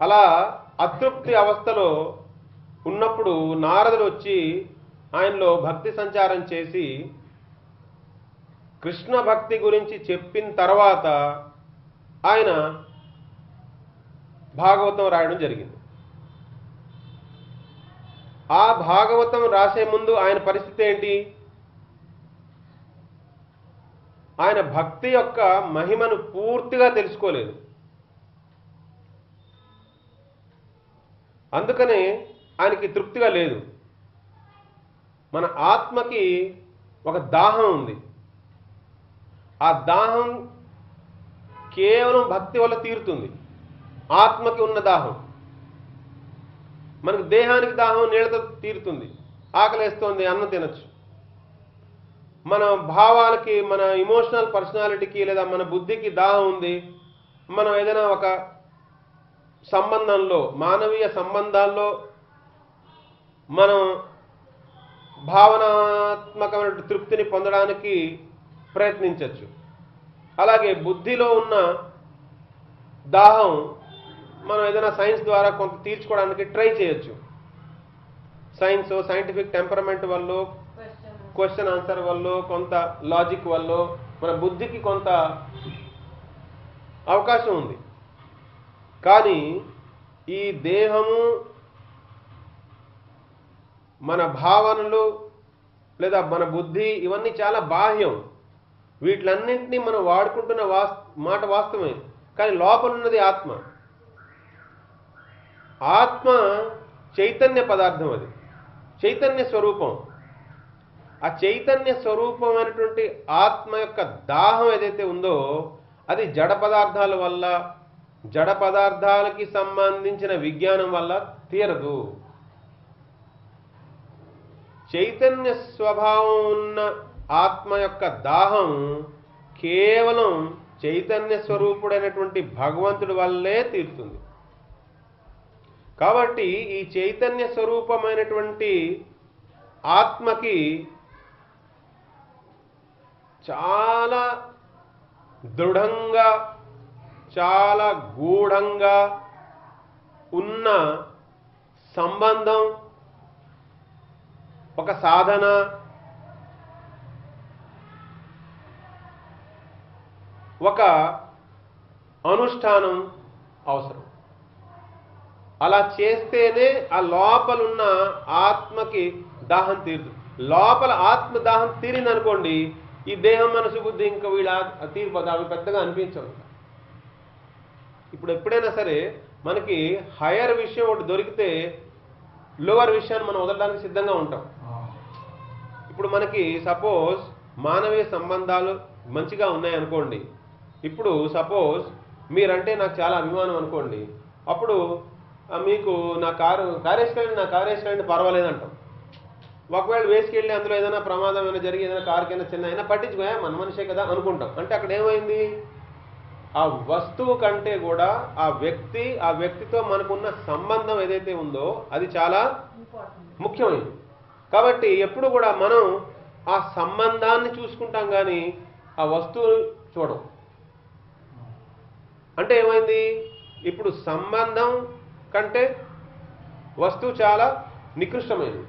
అలా అతృప్తి అవస్థలో ఉన్నప్పుడు నారదుడు వచ్చి ఆయనలో భక్తి సంచారం చేసి కృష్ణ భక్తి గురించి చెప్పిన తర్వాత ఆయన భాగవతం రాయడం జరిగింది. ఆ భాగవతం రాసే ముందు ఆయన పరిస్థితి ఏంటి? ఆయన భక్తి యొక్క మహిమను పూర్తిగా తెలుసుకోలేదు. అందుకనే ఆయనకి తృప్తిగా లేదు. మన ఆత్మకి ఒక దాహం ఉంది. ఆ దాహం కేవలం భక్తి వల్ల తీరుతుంది. ఆత్మకి ఉన్న దాహం. మనకు దేహానికి దాహం నీళ్ళతో తీరుతుంది. ఆకలేస్తోంది, అన్నం తినచ్చు. మన భావాలకి, మన ఇమోషనల్ పర్సనాలిటీకి లేదా మన బుద్ధికి దాహం ఉంది. మనం ఏదైనా ఒక సంబంధంలో, మానవీయ సంబంధాల్లో మనం భావనాత్మకమైన తృప్తిని పొందడానికి ప్రయత్నించవచ్చు. అలాగే బుద్ధిలో ఉన్న దాహం మనం ఏదైనా సైన్స్ ద్వారా కొంత తీర్చుకోవడానికి ట్రై చేయొచ్చు. సైన్స్, సైంటిఫిక్ టెంపరమెంట్ వల్ల, క్వశ్చన్ ఆన్సర్ వల్ల, కొంత లాజిక్ వల్ల మన బుద్ధికి కొంత అవకాశం ఉంది. కానీ ఈ దేహము, మన భావనలు లేదా మన బుద్ధి ఇవన్నీ చాలా బాహ్యం. వీటిలన్నింటినీ మనం వాడుకుంటున్న మాట వాస్తవమే. కానీ లోపల ఉన్నది ఆత్మ. ఆత్మ చైతన్య పదార్థం. అది చైతన్య స్వరూపం. ఆ చైతన్య స్వరూపమైనటువంటి ఆత్మ యొక్క దాహం ఏదైతే ఉందో అది జడ పదార్థాల వల్ల, జడ పదార్థాలకి సంబంధించిన విజ్ఞానం వల్ల తీరదు. చైతన్య స్వభావం ఉన్న ఆత్మ యొక్క దాహం కేవలం చైతన్య స్వరూపుడైనటువంటి భగవంతుడి వల్లే తీరుతుంది. కాబట్టి ఈ చైతన్య స్వరూపమైనటువంటి ఆత్మకి చాలా దృఢంగా, చాలా గూఢంగా ఉన్న సంబంధం, ఒక సాధన, ఒక అనుష్ఠానం అవసరం. అలా చేస్తేనే ఆ లోపలున్న ఆత్మకి దాహం తీరుతుంది. లోపల ఆత్మ దాహం తీరిందనుకోండి, ఈ దేహం, మనసు, బుద్ధి ఇంకా వీళ్ళ తీరిపోతుంది. అవి పెద్దగా అనిపించవు. ఇప్పుడు ఎప్పుడైనా సరే మనకి హయ్యర్ విషయం ఒకటి దొరికితే లోవర్ విషయాన్ని మనం వదలడానికి సిద్ధంగా ఉంటాం. ఇప్పుడు మనకి సపోజ్ మానవీయ సంబంధాలు మంచిగా ఉన్నాయనుకోండి. ఇప్పుడు సపోజ్ మీరంటే నాకు చాలా అభిమానం అనుకోండి. అప్పుడు మీకు నా కారు వేసుకెళ్ళండి పర్వాలేదంటాం. ఒకవేళ వేసుకెళ్ళి అందులో ఏదైనా ప్రమాదం అయినా జరిగి ఏదైనా కారుకైనా చిన్న అయినా పట్టించుకోయా, మన మనిషే కదా అనుకుంటాం. అంటే అక్కడ ఏమైంది? ఆ వస్తువు కంటే కూడా ఆ వ్యక్తితో మనకున్న సంబంధం ఏదైతే ఉందో అది చాలా ముఖ్యమైనది. కాబట్టి ఎప్పుడు కూడా మనం ఆ సంబంధాన్ని చూసుకుంటాం కానీ ఆ వస్తువు చూడం. అంటే ఏమైంది? ఇప్పుడు సంబంధం కంటే వస్తువు చాలా నికృష్టమైనది.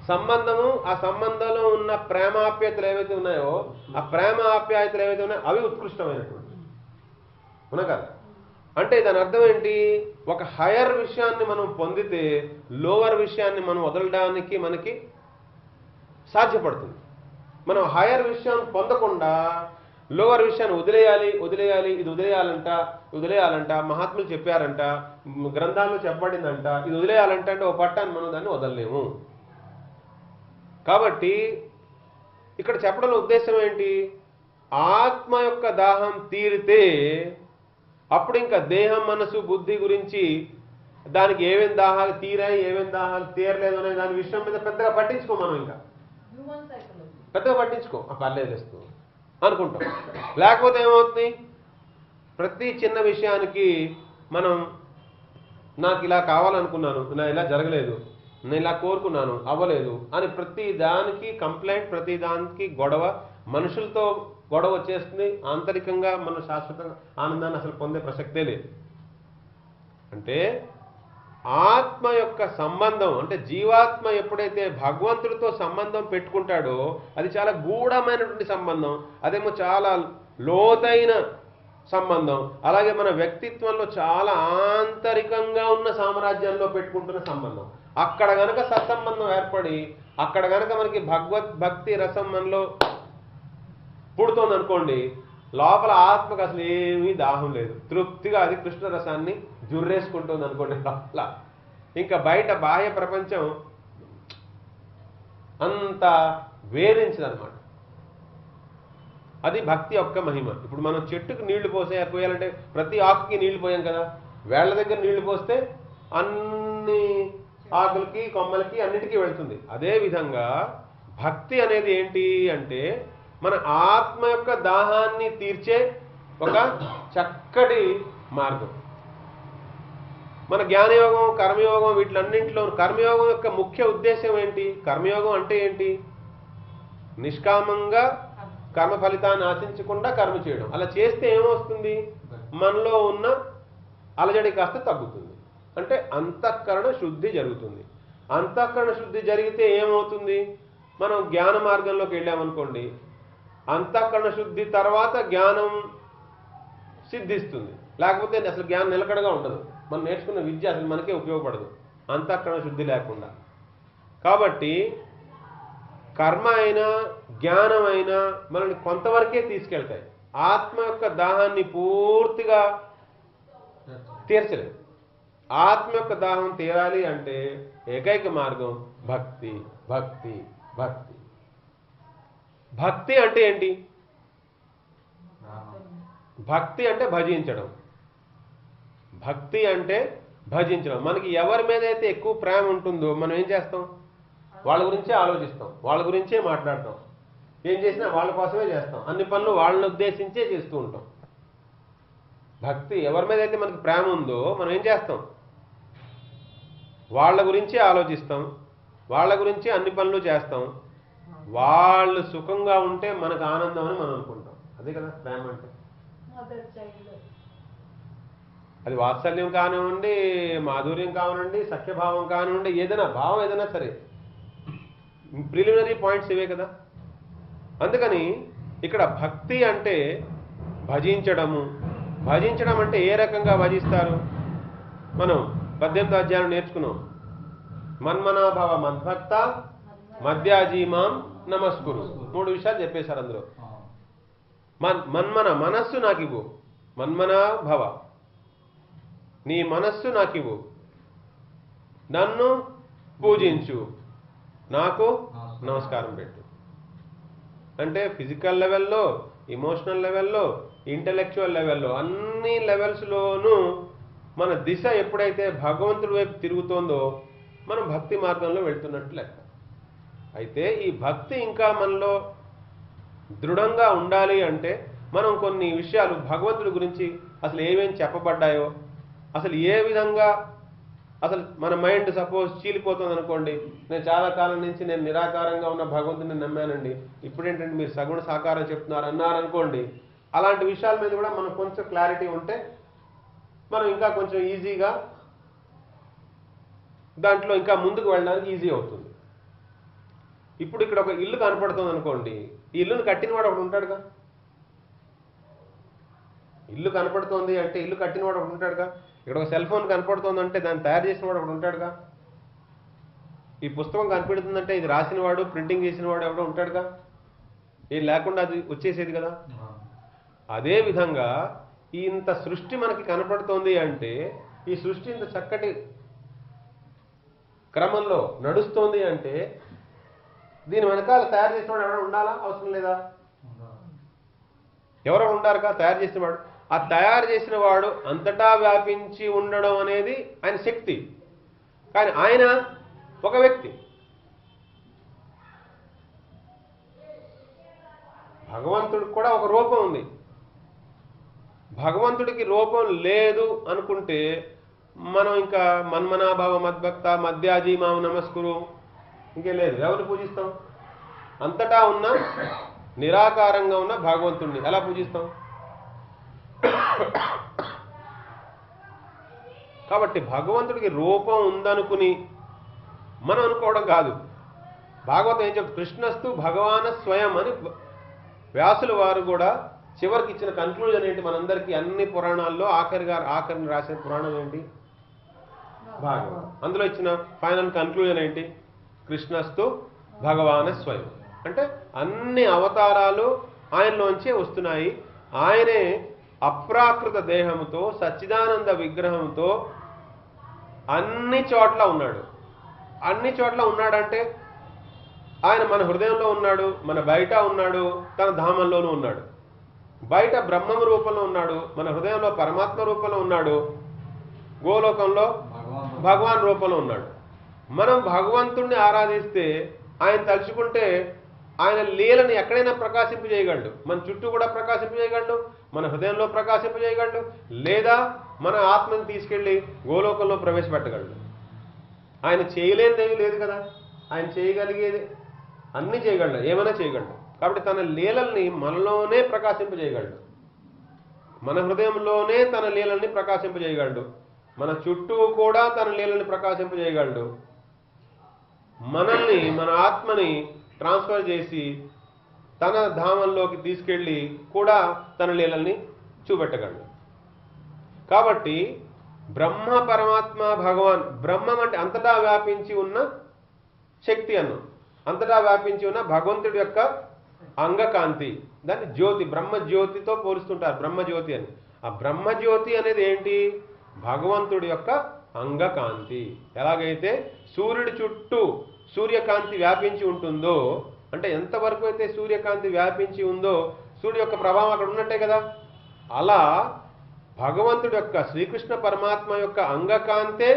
సంబంధము, ఆ సంబంధంలో ఉన్న ప్రేమాప్యాయతలు ఏవైతే ఉన్నాయో ఆ ప్రేమ ఆప్యాయతలు ఏవైతే ఉన్నాయో అవి ఉత్కృష్టమైనటువంటి అవునా కదా? అంటే దాని అర్థం ఏంటి? ఒక హయ్యర్ విషయాన్ని మనం పొందితే లోవర్ విషయాన్ని మనం వదలడానికి మనకి సాధ్యపడుతుంది. మనం హయ్యర్ విషయాన్ని పొందకుండా లోవర్ విషయాన్ని వదిలేయాలి, ఇది వదిలేయాలంట, మహాత్ములు చెప్పారంట, గ్రంథాల్లో చెప్పబడిందంట, ఇది వదిలేయాలంటే ఓ పట్టాన్ని మనం దాన్ని వదలలేము. కాబట్టి ఇక్కడ చెప్పడంలో ఉద్దేశం ఏంటి? ఆత్మ యొక్క దాహం తీరితే అప్పుడు ఇంకా దేహం, మనసు, బుద్ధి గురించి దానికి ఏమేమి దాహాలు తీరాయి, ఏమేమి దాహాలు తీరలేదు అనే దాని విషయం మీద పెద్దగా పట్టించుకో. మనం ఇంకా పెద్దగా పట్టించుకో, పర్లేదు అనుకుంటాం. లేకపోతే ఏమవుతుంది? ప్రతి చిన్న విషయానికి మనం నాకు ఇలా కావాలనుకున్నాను, నా ఇలా జరగలేదు, నేను ఇలా కోరుకున్నాను అవ్వలేదు అని ప్రతి దానికి కంప్లైంట్, ప్రతి దానికి గొడవ, మనుషులతో గొడవ వచ్చేస్తుంది. ఆంతరికంగా మనం శాశ్వత ఆనందాన్ని అసలు పొందే ప్రసక్తే లేదు. అంటే ఆత్మ యొక్క సంబంధం, అంటే జీవాత్మ ఎప్పుడైతే భగవంతుడితో సంబంధం పెట్టుకుంటాడో అది చాలా గూఢమైనటువంటి సంబంధం, అదేమో చాలా లోతైన సంబంధం. అలాగే మన వ్యక్తిత్వంలో చాలా ఆంతరికంగా ఉన్న సామ్రాజ్యంలో పెట్టుకుంటున్న సంబంధం. అక్కడ గనక సత్సంబంధం ఏర్పడి అక్కడ గనక మనకి భక్తి రసం మనలో పుడుతోంది అనుకోండి, లోపల ఆత్మకు అసలు ఏమీ దాహం లేదు, తృప్తిగా అది కృష్ణ రసాన్ని జుర్రేసుకుంటుంది అనుకోండి లోపల. ఇంకా బయట బాహ్య ప్రపంచం అంత వేధించదనమాట. అది భక్తి యొక్క మహిమ. ఇప్పుడు మనం చెట్టుకు నీళ్లు పోయాలంటే ప్రతి ఆకుకి నీళ్లు పోయాం కదా, వేళ్ల దగ్గర నీళ్లు పోస్తే అన్ని ఆకులకి కొమ్మలకి అన్నిటికీ వెళ్తుంది. అదేవిధంగా భక్తి అనేది ఏంటి అంటే మన ఆత్మ యొక్క దాహాన్ని తీర్చే ఒక చక్కటి మార్గం. మన జ్ఞానయోగం, కర్మయోగం, వీటిలన్నింటిలో కర్మయోగం యొక్క ముఖ్య ఉద్దేశం ఏంటి? కర్మయోగం అంటే ఏంటి? నిష్కామంగా కర్మ ఫలితాన్ని ఆశించకుండా కర్మ చేయడం. అలా చేస్తే ఏమొస్తుంది? మనలో ఉన్న అలజడి కాస్త తగ్గుతుంది. అంటే అంతఃకరణ శుద్ధి జరుగుతుంది. అంతఃకరణ శుద్ధి జరిగితే ఏమవుతుంది? మనం జ్ఞాన మార్గంలోకి వెళ్ళామనుకోండి, అంతఃకరణ శుద్ధి తర్వాత జ్ఞానం సిద్ధిస్తుంది. లేకపోతే అసలు జ్ఞానం నిలకడగా ఉండదు. మనం నేర్చుకున్న విద్య అసలు మనకే ఉపయోగపడదు అంతఃకరణ శుద్ధి లేకుండా. కాబట్టి కర్మ అయినా జ్ఞానం అయినా మనల్ని కొంతవరకే తీసుకెళ్తాయి. ఆత్మ యొక్క దాహాన్ని పూర్తిగా తీర్చలేదు. ఆత్మ యొక్క దాహం తీరాలి అంటే ఏకైక మార్గం భక్తి. భక్తి భక్తి భక్తి అంటే ఏంటి? భక్తి అంటే భజించడం. భక్తి అంటే భజించడం. మనకి ఎవరి మీద అయితే ఎక్కువ ప్రేమ ఉంటుందో మనం ఏం చేస్తాం? వాళ్ళ గురించే ఆలోచిస్తాం, వాళ్ళ గురించే మాట్లాడతాం, ఏం చేసినా వాళ్ళ కోసమే చేస్తాం, అన్ని పనులు వాళ్ళని ఉద్దేశించే చేస్తూ ఉంటాం. భక్తి ఎవరి మీద అయితే మనకి ప్రేమ ఉందో మనం ఏం చేస్తాం? వాళ్ళ గురించే ఆలోచిస్తాం, వాళ్ళ గురించే అన్ని పనులు చేస్తాం. వాళ్ళు సుఖంగా ఉంటే మనకు ఆనందం అని మనం అనుకుంటాం. అదే కదా ప్రేమ అంటే. అది వాత్సల్యం కానివ్వండి, మాధుర్యం కానివ్వండి, సఖ్యభావం కానివ్వండి, ఏదైనా భావం ఏదైనా సరే, ప్రిలిమినరీ పాయింట్స్ ఇవే కదా. అందుకని ఇక్కడ భక్తి అంటే భజించడము. భజించడం అంటే ఏ రకంగా భజిస్తారు? మనం 18వ అధ్యాయం నేర్చుకున్నాం. మన్మనాభవ మద్భక్త మధ్యాజీమాం నమస్కురు. 3 విషయాలు చెప్పేశారు అందులో. మన్మన మనస్సు నాకివ్వు, మన్మనా భవ, నీ మనస్సు నాకివ్వు, నన్ను పూజించు, నాకు నమస్కారం పెట్టు. అంటే ఫిజికల్ లెవెల్లో, ఇమోషనల్ లెవెల్లో, ఇంటలెక్చువల్ లెవెల్లో, అన్ని లెవెల్స్లోనూ మన దిశ ఎప్పుడైతే భగవంతుడి వైపు తిరుగుతోందో మనం భక్తి మార్గంలో వెళ్తున్నట్లు లెక్క. అయితే ఈ భక్తి ఇంకా మనలో దృఢంగా ఉండాలి అంటే మనం కొన్ని విషయాలు భగవంతుడి గురించి అసలు ఏమేమి చెప్పబడ్డాయో, అసలు ఏ విధంగా, అసలు మన మైండ్ సపోజ్ చీలిపోతుంది అనుకోండి, నేను చాలా కాలం నుంచి నేను నిరాకారంగా ఉన్న భగవంతుడిని నమ్మానండి, ఇప్పుడేంటంటే మీరు సగుణ సాకారం చెప్తున్నారు అన్నారనుకోండి, అలాంటి విషయాల మీద కూడా మనం కొంచెం క్లారిటీ ఉంటే మనం ఇంకా కొంచెం ఈజీగా దాంట్లో ఇంకా ముందుకు వెళ్ళడానికి ఈజీ అవుతుంది. ఇప్పుడు ఇక్కడ ఒక ఇల్లు కనపడుతుంది అనుకోండి, ఈ ఇల్లును కట్టినవాడు ఒకడు ఉంటాడుగా. ఇల్లు కనపడుతోంది అంటే ఇల్లు కట్టినవాడు ఒకడు ఉంటాడుగా. ఇక్కడ ఒక సెల్ ఫోన్ కనపడుతోంది అంటే దాన్ని తయారు చేసిన వాడు ఒకడు ఉంటాడుగా. ఈ పుస్తకం కనపడుతుందంటే ఇది రాసినవాడు, ప్రింటింగ్ చేసిన వాడు ఎవడో ఉంటాడుగా. ఏం లేకుండా అది వచ్చేసేది కదా. అదే విధంగా ఇంత సృష్టి మనకి కనపడుతోంది అంటే ఈ సృష్టి ఇంత చక్కటి క్రమంలో నడుస్తోంది అంటే దీని వెనకాల తయారు చేసిన వాడు ఎవరైనా ఉండాలా? అవసరం లేదా? ఎవరో ఉండారుగా తయారు చేసిన వాడు. ఆ తయారు చేసిన వాడు అంతటా వ్యాపించి ఉండడం అనేది ఆయన శక్తి. కానీ ఆయన ఒక వ్యక్తి. భగవంతుడికి కూడా ఒక రూపం ఉంది. భగవంతుడికి రూపం లేదు అనుకుంటే మనం ఇంకా మన్మనాభవ మద్భక్త మధ్యాజీమాం నమస్కురు ఇంకే లేదు. ఎవరు పూజిస్తాం? అంతటా ఉన్న నిరాకారంగా ఉన్న భగవంతుడిని ఎలా పూజిస్తాం? కాబట్టి భగవంతుడికి రూపం ఉందనుకుని మనం అనుకోవడం కాదు. భాగవతం ఏం చెప్తుంది? కృష్ణస్తు భగవాన స్వయం అని వ్యాసుల వారు కూడా చివరికి ఇచ్చిన కన్క్లూజన్ ఏంటి? మనందరికీ అన్ని పురాణాల్లో ఆఖరిని రాసిన పురాణం ఏంటి? భాగవతం. అందులో ఇచ్చిన ఫైనల్ కన్క్లూజన్ ఏంటి? కృష్ణస్తు భగవాన స్వయం. అంటే అన్ని అవతారాలు ఆయనలోంచే వస్తున్నాయి. ఆయనే అప్రాకృత దేహంతో సచ్చిదానంద విగ్రహంతో అన్ని చోట్ల ఉన్నాడు. అన్ని చోట్ల ఉన్నాడంటే ఆయన మన హృదయంలో ఉన్నాడు, మన బయట ఉన్నాడు, తన ధామంలోనూ ఉన్నాడు. బయట బ్రహ్మం రూపంలో ఉన్నాడు, మన హృదయంలో పరమాత్మ రూపంలో ఉన్నాడు, గోలోకంలో భగవాన్ రూపంలో ఉన్నాడు. మనం భగవంతుణ్ణి ఆరాధిస్తే, ఆయన తలుచుకుంటే ఆయన లీలని ఎక్కడైనా ప్రకాశింపజేయగలడు. మన చుట్టూ కూడా ప్రకాశింపజేయగలడు, మన హృదయంలో ప్రకాశింపజేయగలడు, లేదా మన ఆత్మని తీసుకెళ్లి గోలోకంలో ప్రవేశపెట్టగలడు. ఆయన చేయలేనిదేమీ లేదు కదా, ఆయన చేయగలిగేది అన్నీ చేయగలడు, ఏమైనా చేయగలడు. కాబట్టి తన లీలల్ని మనలోనే ప్రకాశింపజేయగలడు, మన హృదయంలోనే తన లీలల్ని ప్రకాశింపజేయగలడు, మన చుట్టూ కూడా తన లీలల్ని ప్రకాశింపజేయగలడు. మనల్ని, మన ఆత్మని ట్రాన్స్ఫర్ చేసి తన ధామంలోకి తీసుకెళ్ళి కూడా తన లీలల్ని చూపెట్టగలడు. కాబట్టి బ్రహ్మ పరమాత్మ భగవాన్, బ్రహ్మం అంటే అంతటా వ్యాపించి ఉన్న శక్తి అన్నం, అంతటా వ్యాపించి ఉన్న భగవంతుడి యొక్క అంగకాంతి, దాన్ని జ్యోతి, బ్రహ్మజ్యోతితో పోలుస్తుంటారు, బ్రహ్మజ్యోతి అని. ఆ బ్రహ్మజ్యోతి అనేది ఏంటి? భగవంతుడి యొక్క అంగకాంతి. ఎలాగైతే సూర్యుడి చుట్టూ సూర్యకాంతి వ్యాపించి ఉంటుందో, అంటే ఎంతవరకు అయితే సూర్యకాంతి వ్యాపించి ఉందో సూర్యుడి యొక్క ప్రభావం అక్కడ ఉన్నట్టే కదా, అలా భగవంతుడి యొక్క, శ్రీకృష్ణ పరమాత్మ యొక్క అంగకాంతే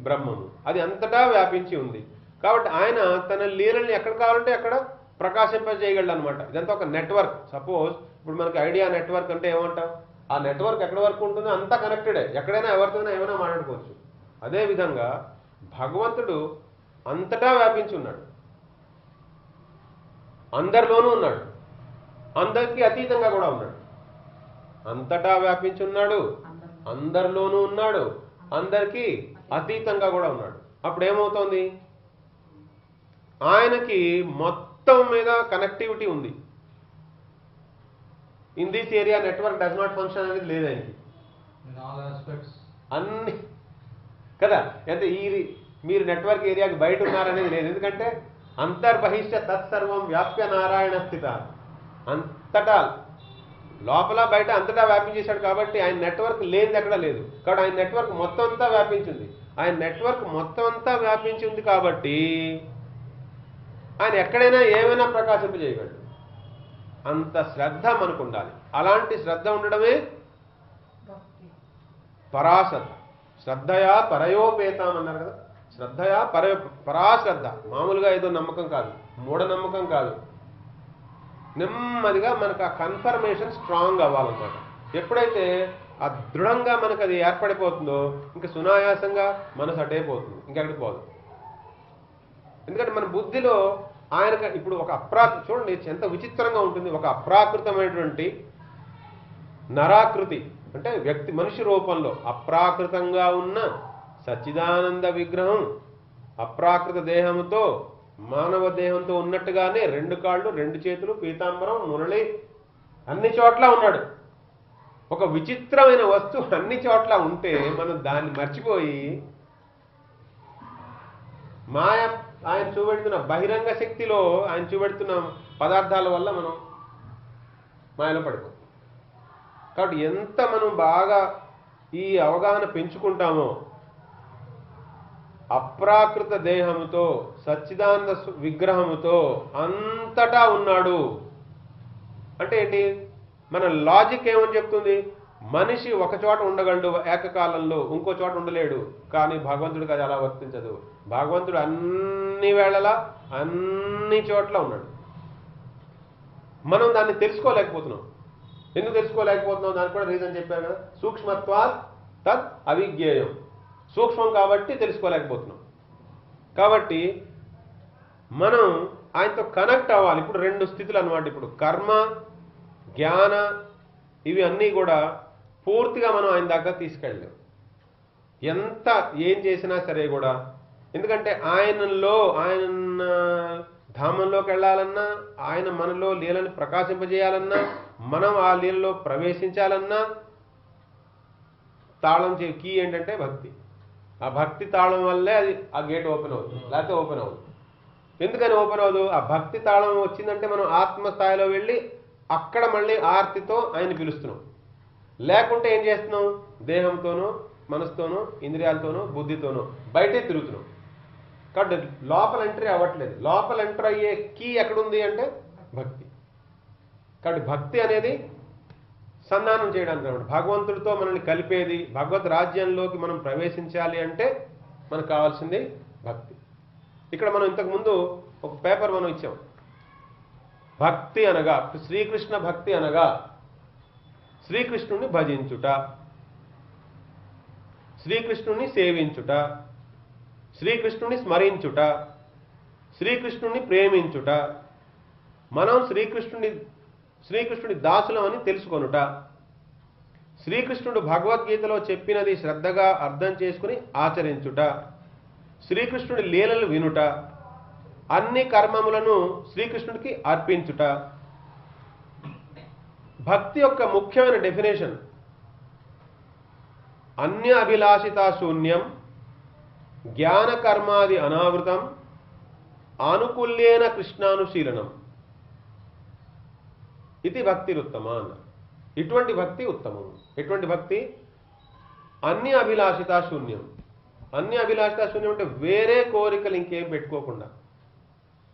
బ్రహ్మము, అది అంతటా వ్యాపించి ఉంది. కాబట్టి ఆయన తన లీలల్ని ఎక్కడ కావాలంటే అక్కడ ప్రకాశింపజేయగలడు అనమాట. ఇదంతా ఒక నెట్వర్క్. సపోజ్ ఇప్పుడు మనకి ఐడియా నెట్వర్క్ అంటే ఏమంటాం? ఆ నెట్వర్క్ ఎక్కడి వరకు ఉంటుందో అంతా కనెక్టెడే, ఎక్కడైనా ఎవరితోనైనా ఏమైనా మాట్లాడుకోవచ్చు. అదేవిధంగా భగవంతుడు అంతటా వ్యాపించి ఉన్నాడు, అందరిలోనూ ఉన్నాడు, అందరికీ అతీతంగా కూడా ఉన్నాడు. అంతటా వ్యాపించి ఉన్నాడు, అందరిలోనూ ఉన్నాడు, అందరికీ అతీతంగా కూడా ఉన్నాడు. అప్పుడు ఏమవుతోంది? ఆయనకి మొత్తం మీద కనెక్టివిటీ ఉంది. In this area network does not function అనేది లేదు ఆయనకి, అన్ని కదా. అంటే మీరు నెట్వర్క్ ఏరియాకి బయట ఉన్నారనేది లేదు. ఎందుకంటే అంతర్బహిష్ట తత్సర్వం వ్యాప్య నారాయణ స్థిత, అంతటా లోపల బయట అంతటా వ్యాపించేశాడు. కాబట్టి ఆయన నెట్వర్క్ లేనిది ఎక్కడ లేదు. కాబట్టి ఆయన నెట్వర్క్ మొత్తం అంతా వ్యాపించింది. ఆయన నెట్వర్క్ మొత్తం అంతా వ్యాపించి ఉంది కాబట్టి ఆయన ఎక్కడైనా ఏమైనా ప్రకాశింపజేయగలడు. అంత శ్రద్ధ మనకు ఉండాలి. అలాంటి శ్రద్ధ ఉండడమే పరాశ్రద్ధ. శ్రద్ధయా పరయోపేతం అన్నారు కదా, శ్రద్ధయా పరాశ్రద్ధ. మామూలుగా ఏదో నమ్మకం కాదు, మూఢనమ్మకం కాదు. నెమ్మదిగా మనకు ఆ కన్ఫర్మేషన్ స్ట్రాంగ్ అవ్వాలన్నమాట. ఎప్పుడైతే ఆ దృఢంగా మనకు అది ఏర్పడిపోతుందో ఇంకా సునాయాసంగా మనసు అటైపోతుంది, ఇంకెక్కడికి పోదు. ఎందుకంటే మన బుద్ధిలో ఆయనకు ఇప్పుడు ఒక చూడండి ఎంత విచిత్రంగా ఉంటుంది. ఒక అప్రాకృతమైనటువంటి నరాకృతి అంటే వ్యక్తి, మనిషి రూపంలో అప్రాకృతంగా ఉన్న సచ్చిదానంద విగ్రహం, అప్రాకృత దేహంతో, మానవ దేహంతో ఉన్నట్టుగానే 2 కాళ్ళు, 2 చేతులు, పీతాంబరం, మురళి అన్ని చోట్ల ఉన్నాడు. ఒక విచిత్రమైన వస్తువు అన్ని చోట్ల ఉంటే మనం దాన్ని మర్చిపోయి మాయ, ఆయన చూపెడుతున్న బహిరంగ శక్తిలో, ఆయన చూపెడుతున్న పదార్థాల వల్ల మనం మాయలో పడిపోతాం. కాబట్టి ఎంత మనం బాగా ఈ అవగాహన పెంచుకుంటామో, అప్రాకృత దేహముతో సచ్చిదానంద విగ్రహముతో అంతటా ఉన్నాడు అంటే ఏంటి? మన లాజిక్ ఏమని చెప్తుంది? మనిషి ఒక చోట ఉండగలడు ఏకకాలంలో, ఇంకో చోట ఉండలేడు. కానీ భగవంతుడికి అది అలా వర్తించదు. భగవంతుడు అన్ని వేళలా అన్ని చోట్ల ఉన్నాడు. మనం దాన్ని తెలుసుకోలేకపోతున్నాం. ఎందుకు తెలుసుకోలేకపోతున్నాం? దానికి కూడా రీజన్ చెప్పారు కదా, సూక్ష్మత్వాత్ తద్ అవిజ్ఞేయం. సూక్ష్మం కాబట్టి తెలుసుకోలేకపోతున్నాం. కాబట్టి మనం ఆయనతో కనెక్ట్ అవ్వాలి. ఇప్పుడు 2 స్థితులు అన్నమాట. ఇప్పుడు కర్మ, జ్ఞాన, ఇవి అన్నీ కూడా పూర్తిగా మనం ఆయన దాకా తీసుకెళ్ళలేం. ఎంత ఏం చేసినా సరే కూడా, ఎందుకంటే ఆయన ధామంలోకి వెళ్ళాలన్నా, ఆయన మనలో లీలను ప్రకాశింపజేయాలన్నా, మనం ఆ లీలలో ప్రవేశించాలన్నా తాళం కీ ఏంటంటే భక్తి. ఆ భక్తి తాళం వల్లే అది ఆ గేట్ ఓపెన్ అవుతుంది, లేకపోతే ఓపెన్ అవుతుంది. ఎందుకని ఓపెన్ అవ్వదు? ఆ భక్తి తాళం వచ్చిందంటే మనం ఆత్మస్థాయిలో వెళ్ళి అక్కడ మళ్ళీ ఆర్తితో ఆయన పిలుస్తున్నాం. లేకుంటే ఏం చేస్తున్నాం? దేహంతోనూ, మనసుతోనూ, ఇంద్రియాలతోనూ, బుద్ధితోనూ బయటే తిరుగుతున్నాం. కాబట్టి లోపల ఎంట్రీ అవ్వట్లేదు. లోపల ఎంటర్ అయ్యే కీ ఎక్కడుంది అంటే భక్తి. కాబట్టి భక్తి అనేది సంధానం చేయడానికి అన్నమాట. భగవంతుడితో మనల్ని కలిపేది. భగవద్ రాజ్యంలోకి మనం ప్రవేశించాలి అంటే మనకు కావాల్సింది భక్తి. ఇక్కడ మనం ఇంతకుముందు ఒక పేపర్ మనం ఇచ్చాం. భక్తి అనగా, శ్రీకృష్ణ భక్తి అనగా శ్రీకృష్ణుని భజించుట, శ్రీకృష్ణుని సేవించుట, శ్రీకృష్ణుని స్మరించుట, శ్రీకృష్ణుని ప్రేమించుట, మనం శ్రీకృష్ణుడి దాసులం అని తెలుసుకొనుట, శ్రీకృష్ణుడు భగవద్గీతలో చెప్పినది శ్రద్ధగా అర్థం చేసుకుని ఆచరించుట, శ్రీకృష్ణుడి లీలలు వినుట, అన్ని కర్మములను శ్రీకృష్ణుడికి అర్పించుట. భక్తి యొక్క ముఖ్యమైన డెఫినేషన్ అన్య అభిలాషితా శూన్యం, జ్ఞాన కర్మాది అనావృతం, ఆనుకూల్యేన కృష్ణానుశీలనం. ఇది భక్తిరుత్తమ అన్న. ఇటువంటి భక్తి ఉత్తమం. ఎటువంటి భక్తి? అన్య అభిలాషితా శూన్యం. అన్య అభిలాషితా శూన్యం అంటే వేరే కోరికలు ఇంకేం పెట్టుకోకుండా.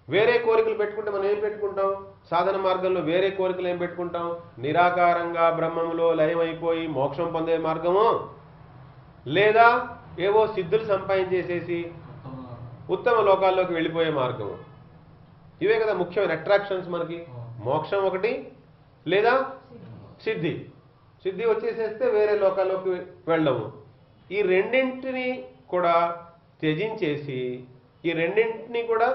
వేరే కోరికలు పెట్టుకుంటే మనం ఏం పెట్టుకుంటాం? సాధన మార్గంలో వేరే కోరికలు ఏం పెట్టుకుంటాం? నిరాకారంగా బ్రహ్మంలో లయమైపోయి మోక్షం పొందే మార్గము, లేదా ఏవో సిద్ధులు సంపాదించేసేసి ఉత్తమ లోకాల్లోకి వెళ్ళిపోయే మార్గము. ఇవే కదా ముఖ్యమైన అట్రాక్షన్స్ మనకి. మోక్షం ఒకటి, లేదా సిద్ధి వచ్చేసేస్తే వేరే లోకాల్లోకి వెళ్ళము. ఈ రెండింటిని కూడా త్యజించేసి, ఈ రెండింటిని కూడా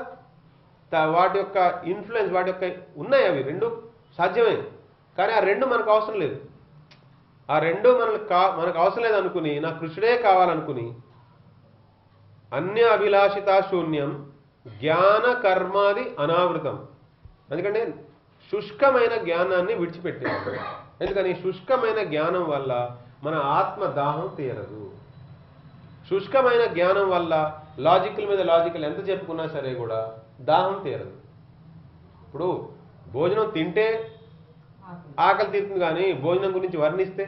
వాటి యొక్క ఇన్ఫ్లుయెన్స్, వాటి యొక్క ఉన్నాయి, అవి రెండు సాధ్యమే. కానీ ఆ రెండు మనకు అవసరం లేదు. ఆ రెండు మనకు అవసరం లేదు అనుకుని, నా కృష్ణుడే కావాలనుకుని, అన్య అభిలాషితా శూన్యం, జ్ఞాన కర్మాది అనావృతం. ఎందుకంటే శుష్కమైన జ్ఞానాన్ని విడిచిపెట్టాడు. ఎందుకని? శుష్కమైన జ్ఞానం వల్ల మన ఆత్మ దాహం తీరదు. శుష్కమైన జ్ఞానం వల్ల లాజికల్ మీద లాజికల్ ఎంత చెప్పుకున్నా సరే కూడా దాహం తీరదు. ఇప్పుడు భోజనం తింటే ఆకలి తీరుతుంది, కానీ భోజనం గురించి వర్ణిస్తే,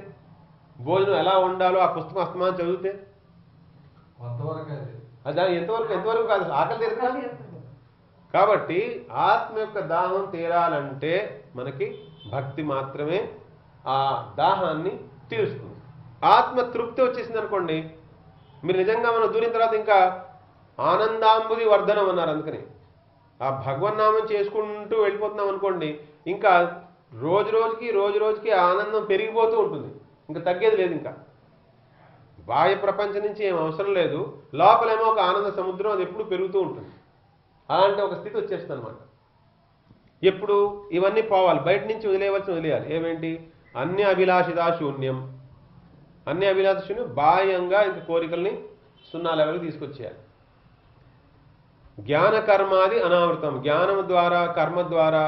భోజనం ఎలా ఉండాలో ఆ పుస్తకం అస్తమానం చదివితే అది ఎంతవరకు కాదు, ఆకలి తీరుతుంది. కాబట్టి ఆత్మ యొక్క దాహం తీరాలంటే మనకి భక్తి మాత్రమే ఆ దాహాన్ని తీరుస్తుంది. ఆత్మ తృప్తి వచ్చేసింది అనుకోండి, మీరు నిజంగా మనం దూరిన తర్వాత ఇంకా ఆనందాంబుది వర్ధనం అన్నారు. అందుకని ఆ భగవన్నామం చేసుకుంటూ వెళ్ళిపోతున్నాం అనుకోండి, ఇంకా రోజు రోజుకి ఆనందం పెరిగిపోతూ ఉంటుంది. ఇంకా తగ్గేది లేదు. ఇంకా బాహ్య ప్రపంచం నుంచి ఏం అవసరం లేదు, లోపలేమో ఒక ఆనంద సముద్రం, అది ఎప్పుడు పెరుగుతూ ఉంటుంది. అలాంటి ఒక స్థితి వచ్చేస్తుంది అనమాట. ఎప్పుడు ఇవన్నీ పోవాలి, బయట నుంచి వదిలేయాలి. ఏమేంటి? అన్య అభిలాషితా శూన్యం. అన్య అభిలాష శూన్యం, బాహ్యంగా ఇంక కోరికల్ని 0 లెవెల్కి తీసుకొచ్చేయాలి. జ్ఞాన కర్మాది అనావృతం. జ్ఞానం ద్వారా, కర్మ ద్వారా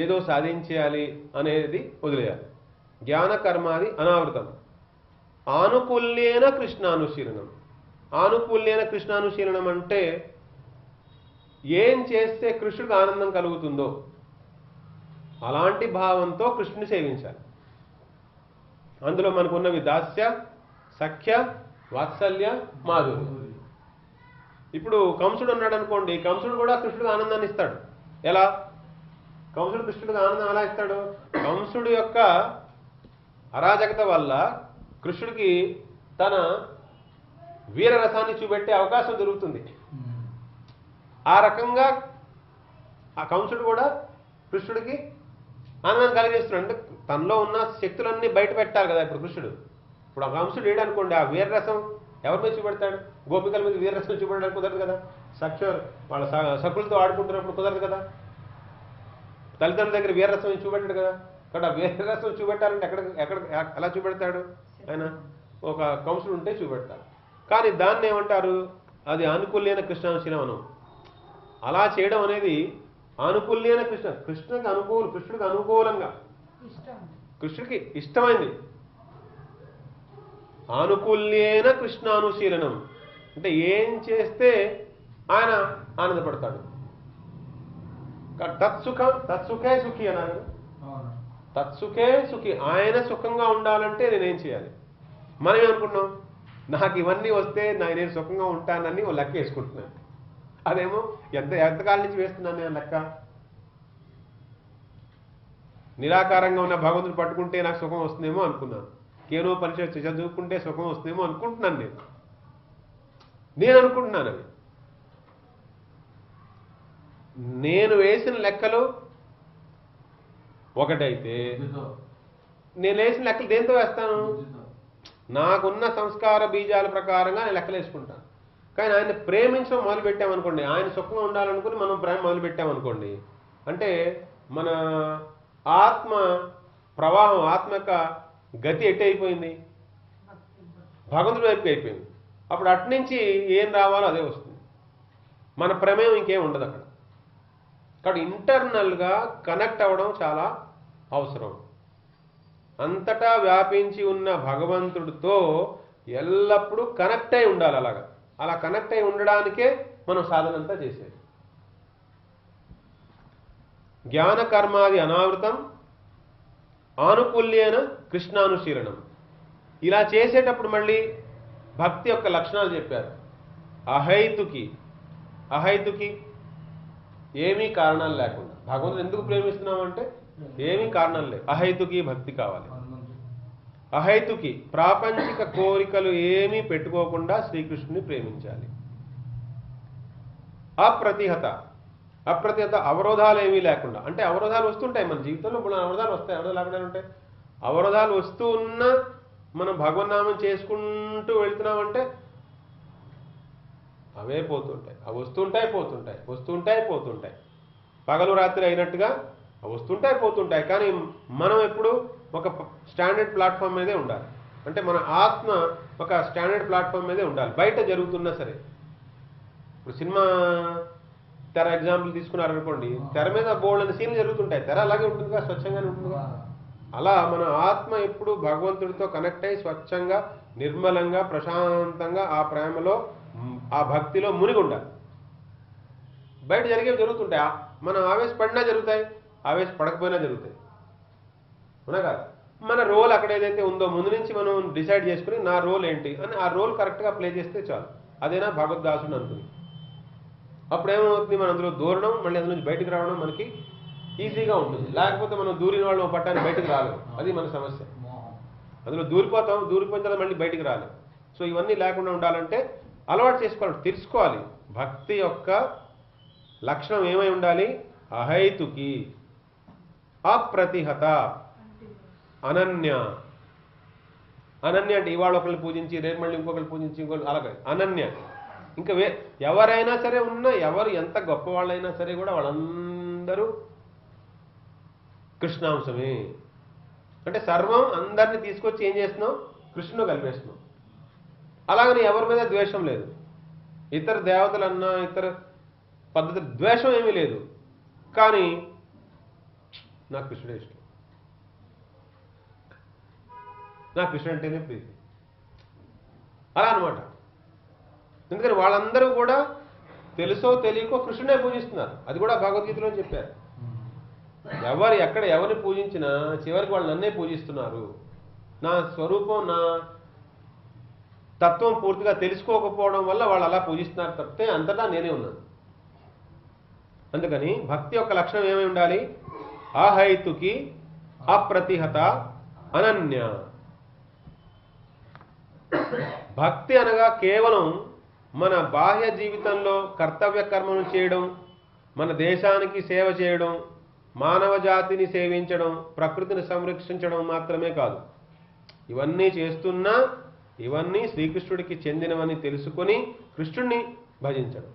ఏదో సాధించేయాలి అనేది వదిలేయాలి. జ్ఞాన కర్మాది అనావృతం. ఆనుకూల్యేన కృష్ణానుశీలనం. ఆనుకూల్యేన కృష్ణానుశీలనం అంటే ఏం చేస్తే కృష్ణుడికి ఆనందం కలుగుతుందో అలాంటి భావంతో కృష్ణుని సేవించాలి. అందులో మనకున్నవి దాస్య, సఖ్య, వాత్సల్య, మాధుర్యం. ఇప్పుడు కంసుడు ఉన్నాడు అనుకోండి, కంసుడు కూడా కృష్ణుడికి ఆనందాన్ని ఇస్తాడు. ఎలా? కంసుడు కృష్ణుడికి ఆనందం ఎలా ఇస్తాడు? కంసుడు యొక్క అరాజకత వల్ల కృష్ణుడికి తన వీరరసాన్ని చూపెట్టే అవకాశం దొరుకుతుంది. ఆ రకంగా ఆ కంసుడు కూడా కృష్ణుడికి ఆనందం కలిగిస్తున్నాడు. అంటే తనలో ఉన్న శక్తులన్నీ బయట పెట్టాలి కదా ఇప్పుడు కృష్ణుడు. ఇప్పుడు ఆ కంసుడు ఏడనుకోండి, ఆ వీరరసం ఎవరి మీద చూపెడతాడు? గోపికల మీద వీరరసం చూపెట్టడానికి కుదరదు కదా. వాళ్ళ సకులతో ఆడుకుంటున్నప్పుడు కుదరదు కదా. తల్లిదండ్రుల దగ్గర వీరరసం చూపెట్టాడు కదా. కాబట్టి ఆ వీరరసం చూపెట్టాలంటే ఎక్కడ ఎలా చూపెడతాడు? ఆయన ఒక కంసుడు ఉంటే చూపెడతాడు. కానీ దాన్ని ఏమంటారు, అది ఆనుకూల్యమైన కృష్ణానుశీలనం. అలా చేయడం అనేది ఆనుకూల్యమైన కృష్ణుడికి అనుకూలంగా, కృష్ణుడికి ఇష్టమైంది. ఆనుకూల్యేన కృష్ణానుశీలనం అంటే ఏం చేస్తే ఆయన ఆనందపడతాడు. తత్సుఖే సుఖి అన్నారు. తత్సుఖే సుఖి, ఆయన సుఖంగా ఉండాలంటే నేనేం చేయాలి? మనం ఏమనుకుంటున్నాం, నాకు ఇవన్నీ వస్తే నేను సుఖంగా ఉంటానని ఓ లెక్క వేసుకుంటున్నాను. అదేమో ఎంతకాలం నుంచి వేస్తున్నాను నేను లెక్క. నిరాకారంగా ఉన్న భగవంతుని పట్టుకుంటే నాకు సుఖం వస్తుందేమో అనుకున్నాను. కేనోపనిషత్తు చదువుకుంటే సుఖం వస్తుందేమో అనుకుంటున్నాను. నేను అనుకుంటున్నాను. అవి నేను వేసిన లెక్కలు ఒకటైతే, నేను వేసిన లెక్కలు దేంతో వేస్తాను? నాకున్న సంస్కార బీజాల ప్రకారంగా నేను లెక్కలు వేసుకుంటాను. కానీ ఆయన ప్రేమించడం మొదలు పెట్టామనుకోండి, ఆయన సుఖంగా ఉండాలనుకుని మనం ప్రేమ మొదలు పెట్టామనుకోండి, అంటే మన ఆత్మ ప్రవాహం, ఆత్మ యొక్క గతి ఎట్టి అయిపోయింది, భగవంతుడి వైపుకి అయిపోయింది. అప్పుడు అట్నుంచి ఏం రావాలో అదే వస్తుంది. మన ప్రమేయం ఇంకేం ఉండదు అక్కడ. కాబట్టి ఇంటర్నల్గా కనెక్ట్ అవ్వడం చాలా అవసరం. అంతటా వ్యాపించి ఉన్న భగవంతుడితో ఎల్లప్పుడూ కనెక్ట్ అయి ఉండాలి. అలా కనెక్ట్ అయి ఉండడానికే మనం సాధనంతా చేసేది. జ్ఞాన కర్మాది అనావృతం ఆనుకూల్యేన కృష్ణానుశీలనం. ఇలా చేసేటప్పుడు మళ్ళీ భక్తి యొక్క లక్షణాలు చెప్పారు. అహైతుకి ఏమీ కారణాలు లేకుండా భగవంతుడు ఎందుకు ప్రేమిస్తున్నామంటే ఏమీ కారణాలు లేవు. అహైతుకి భక్తి కావాలి. అహైతుకి ప్రాపంచిక కోరికలు ఏమీ పెట్టుకోకుండా శ్రీకృష్ణుని ప్రేమించాలి. అప్రతిహత అవరోధాలు ఏమీ లేకుండా, అంటే అవరోధాలు వస్తుంటాయి మన జీవితంలో, అవరోధాలు వస్తాయి. అవరోధాలు లేకుండా ఉంటాయి. అవరోధాలు వస్తూ ఉన్నా మనం భగవన్నామం చేసుకుంటూ వెళ్తున్నామంటే అవే పోతుంటాయి. అవి వస్తుంటాయి పోతుంటాయి. పగలు రాత్రి అయినట్టుగా అవి వస్తుంటాయి పోతుంటాయి. కానీ మనం ఎప్పుడు ఒక స్టాండర్డ్ ప్లాట్ఫామ్ మీదే ఉండాలి. అంటే మన ఆత్మ ఒక స్టాండర్డ్ ప్లాట్ఫామ్ మీదే ఉండాలి. బయట జరుగుతున్నా సరే, ఇప్పుడు సినిమా తెర ఎగ్జాంపుల్ తీసుకున్నారనుకోండి, తెర మీద బోల్డ్ సీన్లు జరుగుతుంటాయి. తెర అలాగే ఉంటుందిగా, స్వచ్ఛంగానే ఉంటుందిగా. అలా మన ఆత్మ ఎప్పుడు భగవంతుడితో కనెక్ట్ అయ్యి స్వచ్ఛంగా, నిర్మలంగా, ప్రశాంతంగా ఆ ప్రేమలో, ఆ భక్తిలో మునిగి ఉండాలి. బయట జరిగేవి జరుగుతుంటాయి. మనం ఆవేశపడినా జరుగుతాయి, ఆవేశపడకపోయినా జరుగుతాయి. అవునా కాదు? మన రోల్ అక్కడ ఏదైతే ఉందో ముందు నుంచి మనం డిసైడ్ చేసుకుని నా రోల్ ఏంటి అని ఆ రోల్ కరెక్ట్గా ప్లే చేస్తే చాలు. అదేనా భగవద్దాసుని అనుకుని. అప్పుడు ఏమవుతుంది, మనం అందులో దూరడం, మళ్ళీ అందులో నుంచి బయటకు రావడం మనకి ఈజీగా ఉంటుంది. లేకపోతే మనం దూరిన వాళ్ళు పట్టాన్ని బయటకు రాలేము. అది మన సమస్య. అందులో దూరిపోయిన తర్వాత మళ్ళీ బయటికి రాలేము. సో ఇవన్నీ లేకుండా ఉండాలంటే అలవాటు చేసుకోవాలి, తెలుసుకోవాలి. భక్తి యొక్క లక్షణం ఏమై ఉండాలి? అహైతుకి, అప్రతిహత, అనన్య. అనన్య అంటే ఇవాళ ఒకరిని పూజించి రేపు మళ్ళీ ఇంకొకరిని పూజించి ఇంకొకరు, అలాగే అనన్య. ఇంకా ఎవరైనా సరే ఉన్నా, ఎవరు ఎంత గొప్ప వాళ్ళైనా సరే కూడా వాళ్ళందరూ కృష్ణాంశమే. అంటే సర్వం అందరినీ తీసుకొచ్చి ఏం చేస్తున్నాం? కృష్ణుడు కలిపేస్తున్నాం. అలాగని ఎవరి మీద ద్వేషం లేదు. ఇతర దేవతలన్నా ఇతర పద్ధతి ద్వేషం ఏమీ లేదు. కానీ నాకు కృష్ణుడే ఇష్టం, నా కృష్ణుడు అంటేనే ప్రీతి, అలా అనమాట. ఎందుకని వాళ్ళందరూ కూడా తెలుసో తెలియకో కృష్ణుడే పూజిస్తున్నారు. అది కూడా భగవద్గీతలో చెప్పారు. ఎవరు ఎక్కడ ఎవరిని పూజించినా చివరికి వాళ్ళు నన్నే పూజిస్తున్నారు. నా స్వరూపం, నా తత్వం పూర్తిగా తెలుసుకోకపోవడం వల్ల వాళ్ళు అలా పూజిస్తున్నారు తప్పితే అంతటా నేనే ఉన్నాను. అందుకని భక్తి యొక్క లక్షణం ఏమై ఉండాలి? అహైతుకి, అప్రతిహత, అనన్య. భక్తి అనగా కేవలం మన బాహ్య జీవితంలో కర్తవ్య కర్మను చేయడం, మన దేశానికి సేవ చేయడం, మానవ జాతిని సేవించడం, ప్రకృతిని సంరక్షించడం మాత్రమే కాదు. ఇవన్నీ చేస్తున్నా ఇవన్నీ శ్రీకృష్ణుడికి చెందినవని తెలుసుకొని కృష్ణుణ్ణి భజించడం.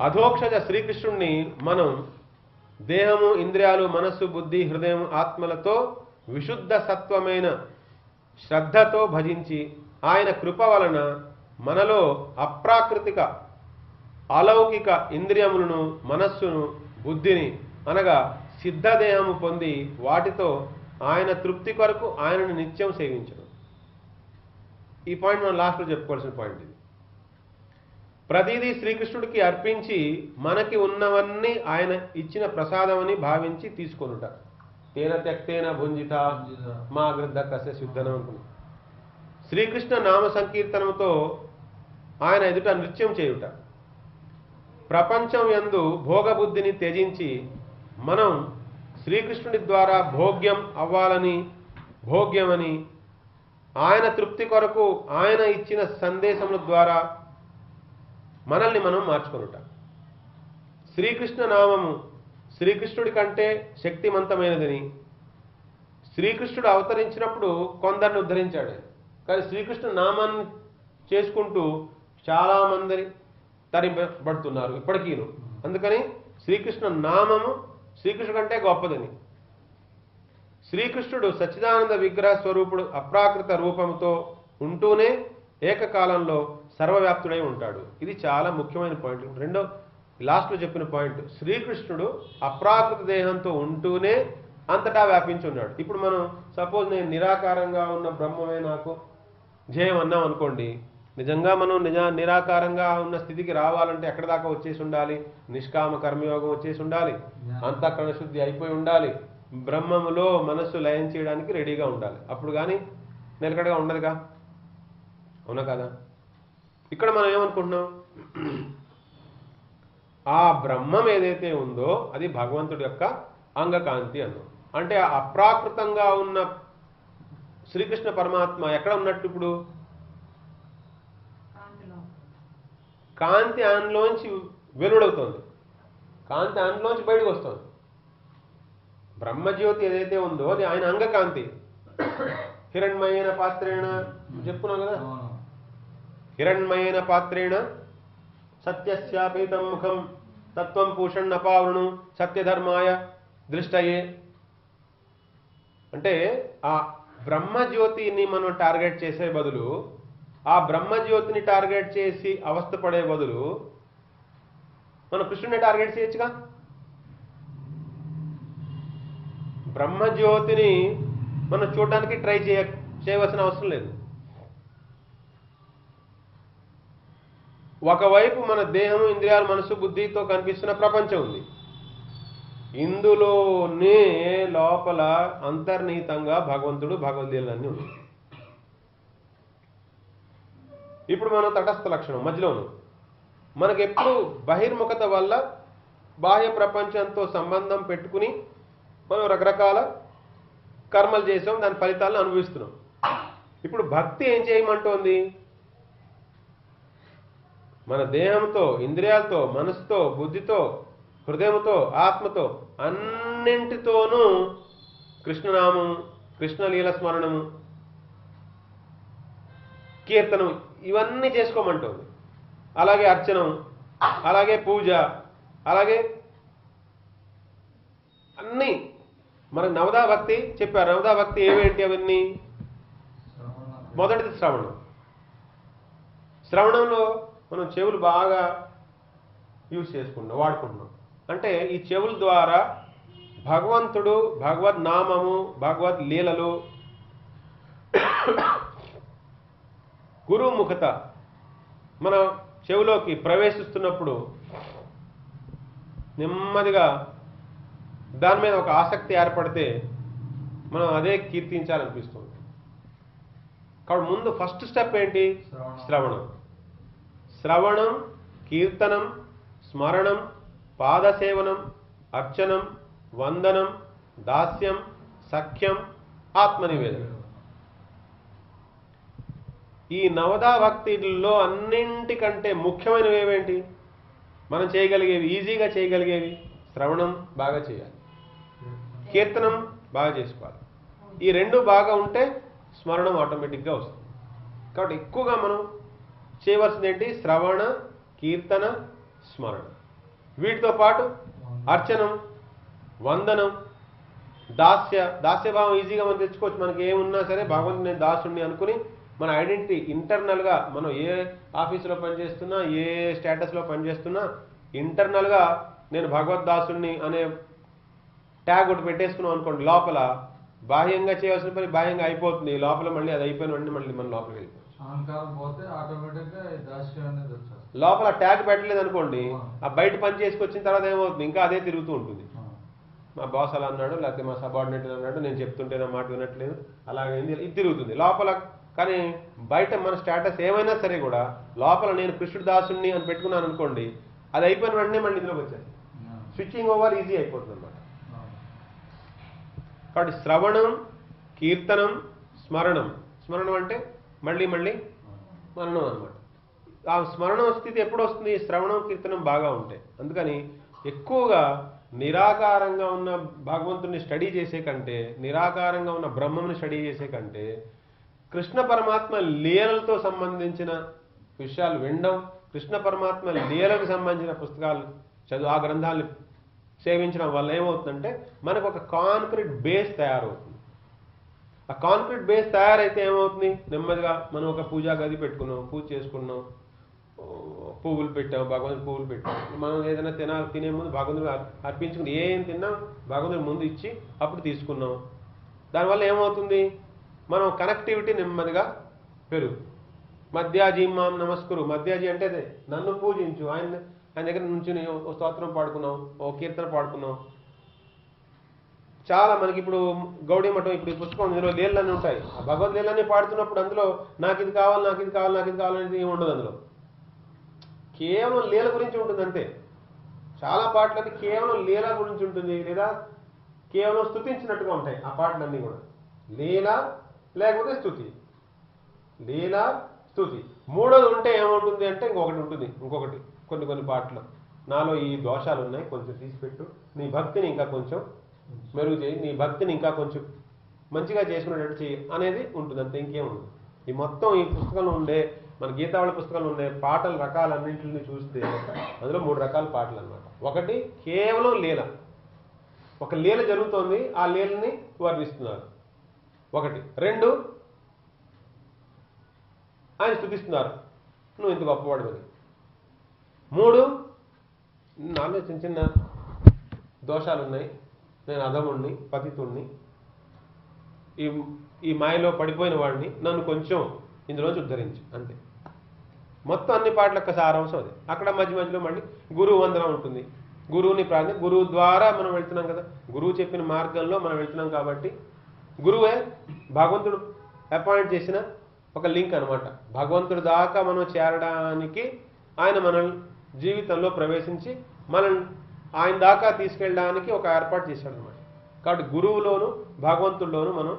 అధోక్షజ శ్రీకృష్ణుణ్ణి మనం దేహము, ఇంద్రియాలు, మనస్సు, బుద్ధి, హృదయం, ఆత్మలతో విశుద్ధ సత్వమైన శ్రద్ధతో భజించి ఆయన కృప వలన మనలో అప్రాకృతిక అలౌకిక ఇంద్రియములను మనస్సును బుద్ధిని అనగా సిద్ధదేహము పొంది వాటితో ఆయన తృప్తి కొరకు ఆయనను నిత్యం సేవించడం. ఈ పాయింట్ మనం లాస్ట్లో చెప్పుకోవాల్సిన పాయింట్ ఇది. ప్రతిదీ శ్రీకృష్ణుడికి అర్పించి మనకి ఉన్నవన్నీ ఆయన ఇచ్చిన ప్రసాదమని భావించి తీసుకొనుట. తేన త్యక్తేన భుంజిత మా గృద్ధ కస్య శుద్ధనం అనుకున్నాం. శ్రీకృష్ణ నామ సంకీర్తనముతో ఆయన ఎదుట నృత్యం చేయుట. ప్రపంచం యందు భోగబుద్ధిని త్యజించి మనం శ్రీకృష్ణుడి ద్వారా భోగ్యం అవ్వాలని, భోగ్యమని, ఆయన తృప్తి కొరకు ఆయన ఇచ్చిన సందేశముల ద్వారా మనల్ని మనం మార్చుకొనుట. శ్రీకృష్ణ నామము శ్రీకృష్ణుడి కంటే శక్తివంతమైనదని, శ్రీకృష్ణుడు అవతరించినప్పుడు కొందరిని ఉద్ధరించాడు. కానీ శ్రీకృష్ణ నామాన్ని చేసుకుంటూ చాలామంది తరింపబడుతున్నారు ఇప్పటికీను. అందుకని శ్రీకృష్ణ నామము శ్రీకృష్ణుడు కంటే గొప్పదని. శ్రీకృష్ణుడు సచ్చిదానంద విగ్రహ స్వరూపుడు అప్రాకృత రూపంతో ఉంటూనే ఏకకాలంలో సర్వవ్యాప్తుడై ఉంటాడు. ఇది చాలా ముఖ్యమైన పాయింట్. రెండో లాస్ట్లో చెప్పిన పాయింట్, శ్రీకృష్ణుడు అప్రాకృత దేహంతో ఉంటూనే అంతటా వ్యాపించి ఉన్నాడు. ఇప్పుడు మనం సపోజ్ నేను నిరాకారంగా ఉన్న బ్రహ్మమే నాకు ధ్యేయం అన్నాం అనుకోండి, నిజంగా మనం నిరాకారంగా ఉన్న స్థితికి రావాలంటే ఎక్కడ దాకా వచ్చేసి ఉండాలి? నిష్కామ కర్మయోగం వచ్చేసి ఉండాలి, అంతఃకరణ శుద్ధి అయిపోయి ఉండాలి, బ్రహ్మములో మనస్సు లయం చేయడానికి రెడీగా ఉండాలి. అప్పుడు కానీ నిలకడగా ఉండదుగా, అవునా కదా? ఇక్కడ మనం ఏమనుకుంటున్నాం, ఆ బ్రహ్మం ఏదైతే ఉందో అది భగవంతుడి యొక్క అంగకాంతి అన్నాం. అంటే ఆ అప్రాకృతంగా ఉన్న శ్రీకృష్ణ పరమాత్మ ఎక్కడ ఉన్నట్టు? ఇప్పుడు కాంతి ఆయనలోంచి వెలువడవుతుంది, కాంతి ఆయనలోంచి బయటకు వస్తుంది. బ్రహ్మజ్యోతి ఏదైతే ఉందో అది ఆయన అంగకాంతి. హిరణ్మయేన పాత్రేణ చెప్పుకున్నాం కదా, హిరణ్మయేన పాత్రేణ సత్యస్యాపేతం ముఖం తత్వం పూషణ్ణపావృణు సత్యధర్మాయ దృష్టయే. అంటే ఆ బ్రహ్మజ్యోతిని మనం టార్గెట్ చేసే బదులు, ఆ బ్రహ్మజ్యోతిని టార్గెట్ చేసి అవస్థపడే బదులు మనం కృష్ణుని టార్గెట్ చేయొచ్చుగా. బ్రహ్మజ్యోతిని మనం చూడడానికి ట్రై చేయవలసిన అవసరం లేదు. ఒకవైపు మన దేహము, ఇంద్రియాలు, మనసు, బుద్ధితో కనిపిస్తున్న ప్రపంచం ఉంది. ఇందులోనే లోపల అంతర్నీతంగా భగవంతుడు, భగవద్గీతలన్నీ ఉన్నాయి. ఇప్పుడు మనం తటస్థ లక్షణం మధ్యలోను. మనకెప్పుడు బహిర్ముఖత వల్ల బాహ్య ప్రపంచంతో సంబంధం పెట్టుకుని మనం రకరకాల కర్మలు చేసాం, దాని ఫలితాలను అనుభవిస్తున్నాం. ఇప్పుడు భక్తి ఏం చేయమంటోంది? మన దేహంతో, ఇంద్రియాలతో, మనసుతో, బుద్ధితో, హృదయంతో, ఆత్మతో అన్నింటితోనూ కృష్ణనామం, కృష్ణలీల స్మరణము, కీర్తనం ఇవన్నీ చేసుకోమంటుంది. అలాగే అర్చనం, అలాగే పూజ, అలాగే అన్నీ. మన నవదా భక్తి చెప్పారు. నవదా భక్తి ఏవేంటి అవన్నీ? మొదటిది శ్రవణం. శ్రవణంలో మనం చెవులు బాగా యూజ్ చేసుకుంటున్నాం, వాడుకుంటున్నాం. అంటే ఈ చెవుల ద్వారా భగవంతుడు, భగవద్ నామము, భగవద్ లీలలు, గురుముఖత మన చెవులోకి ప్రవేశిస్తున్నప్పుడు నెమ్మదిగా దాని మీద ఒక ఆసక్తి ఏర్పడితే మనం అదే కీర్తించాలనిపిస్తుంది. కాబట్టి ముందు ఫస్ట్ స్టెప్ ఏంటి? శ్రవణం. శ్రవణం, కీర్తనం, స్మరణం, పాదసేవనం, అర్చనం, వందనం, దాస్యం, సఖ్యం, ఆత్మనివేదన. ఈ నవదా భక్తిలో అన్నింటికంటే ముఖ్యమైనవి ఏవేంటి? మనం చేయగలిగేవి, ఈజీగా చేయగలిగేవి. శ్రవణం బాగా చేయాలి, కీర్తనం బాగా చేసుకోవాలి. ఈ రెండు బాగా ఉంటే స్మరణం ఆటోమేటిక్గా వస్తుంది. కాబట్టి ఎక్కువగా మనం చేయవలసింది ఏంటి? శ్రవణ, కీర్తన, స్మరణ. వీటితో పాటు అర్చనం, వందనం, దాస్యభావం ఈజీగా మనం తెచ్చుకోవచ్చు. మనకి ఏమున్నా సరే భగవంతుడు నేను దాసుని అనుకుని మన ఐడెంటిటీ ఇంటర్నల్గా మనం ఏ ఆఫీసులో పనిచేస్తున్నా, ఏ స్టేటస్లో పనిచేస్తున్నా, ఇంటర్నల్గా నేను భగవద్దాసుని అనే ట్యాగ్ ఒకటి పెట్టేసుకున్నాం అనుకోండి, లోపల బాహ్యంగా చేయాల్సిన పని బాహ్యంగా అయిపోతుంది, లోపల మళ్ళీ అది అయిపోయిన వెంటనే మళ్ళీ మన లోపలికి వెళ్ళిపోతుంది. అహంకారం పోతే ఆటోమేటిక్గా దాస్యం అనేది వచ్చేస్తుంది. లోపల ట్యాగ్ పెట్టలేదు అనుకోండి, ఆ బయట పని చేసుకొచ్చిన తర్వాత ఏమవుతుంది, ఇంకా అదే తిరుగుతూ ఉంటుంది. మా బాస్ అలా అన్నాడు, లేకపోతే మా సబార్డినేట్ అన్నాడు, నేను చెప్తుంటే నా మాట వినట్లేదు, అలాగైంది, ఇది తిరుగుతుంది లోపల. కానీ బయట మన స్టేటస్ ఏమైనా సరే కూడా లోపల నేను కృష్ణుడి దాసుని అని పెట్టుకున్నాను అనుకోండి, అది అయిపోయిన వెంటనే మళ్ళీ ఇందులోకి వచ్చేది, స్విచ్చింగ్ ఓవర్ ఈజీ అయిపోతుంది అన్నమాట. కాబట్టి శ్రవణం, కీర్తనం, స్మరణం. స్మరణం అంటే మళ్ళీ మళ్ళీ స్మరణం అనమాట. ఆ స్మరణం స్థితి ఎప్పుడు వస్తుంది? శ్రవణం, కీర్తనం బాగా ఉంటాయి. అందుకని ఎక్కువగా నిరాకారంగా ఉన్న భగవంతుని స్టడీ చేసే కంటే, నిరాకారంగా ఉన్న బ్రహ్మని స్టడీ చేసే కంటే, కృష్ణ పరమాత్మ లీలలతో సంబంధించిన విషయాలు వినడం, కృష్ణ పరమాత్మ లీలకు సంబంధించిన పుస్తకాలు చదువు, ఆ గ్రంథాలను సేవించడం వల్ల ఏమవుతుందంటే మనకు ఒక కాంక్రీట్ బేస్ తయారవుతుంది. ఆ కాంక్రీట్ బేస్ తయారైతే ఏమవుతుంది, నెమ్మదిగా మనం ఒక పూజా గది పెట్టుకున్నాం, పూజ చేసుకున్నాం, పువ్వులు పెట్టాం, భగవంతుడు పువ్వులు పెట్టాం, మనం ఏదైనా తినే ముందు భగవంతుడు అర్పించుకుని ఏం తిన్నాం భగవంతుడి ముందు ఇచ్చి అప్పుడు తీసుకున్నాం. దానివల్ల ఏమవుతుంది, మనం కనెక్టివిటీ నెమ్మదిగా పెరుగుతుంది. మధ్యాజీమాం నమస్కురు. మధ్యాజీ అంటే అదే, నన్ను పూజించు. ఆయన దగ్గర నుంచి ఓ స్తోత్రం పాడుకున్నాం, ఓ కీర్తన పాడుకున్నాం. చాలా మనకి ఇప్పుడు గౌడీ మఠం ఇప్పుడు ఈ పుస్తకం ఇందులో లీలన్నీ ఉంటాయి. ఆ భగవద్ లీలన్నీ పాడుతున్నప్పుడు అందులో నాకు ఇది కావాలి, నాకు ఇది కావాలి, నాకు ఇది కావాలనేది ఏమి ఉండదు. అందులో కేవలం లీల గురించి ఉంటుంది అంతే. చాలా పాటలకి కేవలం లీల గురించి ఉంటుంది, లేదా కేవలం స్తుతించినట్టుగా ఉంటాయి ఆ పాటలన్నీ కూడా. లీల లేకపోతే స్తుతి, లీల స్తుతి. మూడోది ఉంటే ఏముంటుంది అంటే ఇంకొకటి ఉంటుంది, ఇంకొకటి కొన్ని పాటలు నాలో ఈ దోషాలు ఉన్నాయి, కొంచెం తీసిపెట్టు, నీ భక్తిని ఇంకా కొంచెం మెరుగు చేయి, నీ భక్తిని ఇంకా కొంచెం మంచిగా చేసుకునేటట్టు చేయి అనేది ఉంటుంది అంతే, ఇంకేముంది. ఈ మొత్తం ఈ పుస్తకంలో ఉండే, మన గీతావళి పుస్తకంలో ఉండే పాటల రకాలన్నింటిని చూస్తే అందులో 3 రకాల పాటలు అన్నమాట. ఒకటి కేవలం లీల, ఒక లీల జరుగుతోంది, ఆ లీలని వర్ణిస్తున్నారు. ఒకటి. 2 ఆయన స్తుతిస్తున్నారు, నువ్వు ఇంత గొప్పవాడు. 3 నాలో చిన్న చిన్న దోషాలు ఉన్నాయి, నేను అధముణ్ణి, పతితుణ్ణి, ఈ మాయలో పడిపోయిన వాడిని, నన్ను కొంచెం ఇందులోంచి ఉద్ధరించు అంతే. మొత్తం అన్ని పాటల యొక్క సారాంశం అదే. అక్కడ మధ్య మధ్యలో మళ్ళీ గురువు వందనం ఉంటుంది, గురువుని ప్రార్థన. గురువు ద్వారా మనం వెళ్తున్నాం కదా, గురువు చెప్పిన మార్గంలో మనం వెళ్తున్నాం కాబట్టి గురువే భగవంతుడు అపాయింట్ చేసిన ఒక లింక్ అనమాట. భగవంతుడి దాకా మనం చేరడానికి ఆయన మన జీవితంలో ప్రవేశించి మనం ఆయన దాకా తీసుకెళ్ళడానికి ఒక ఏర్పాటు చేశాడు అనమాట. కాబట్టి గురువులోను భగవంతుడిలోను మనం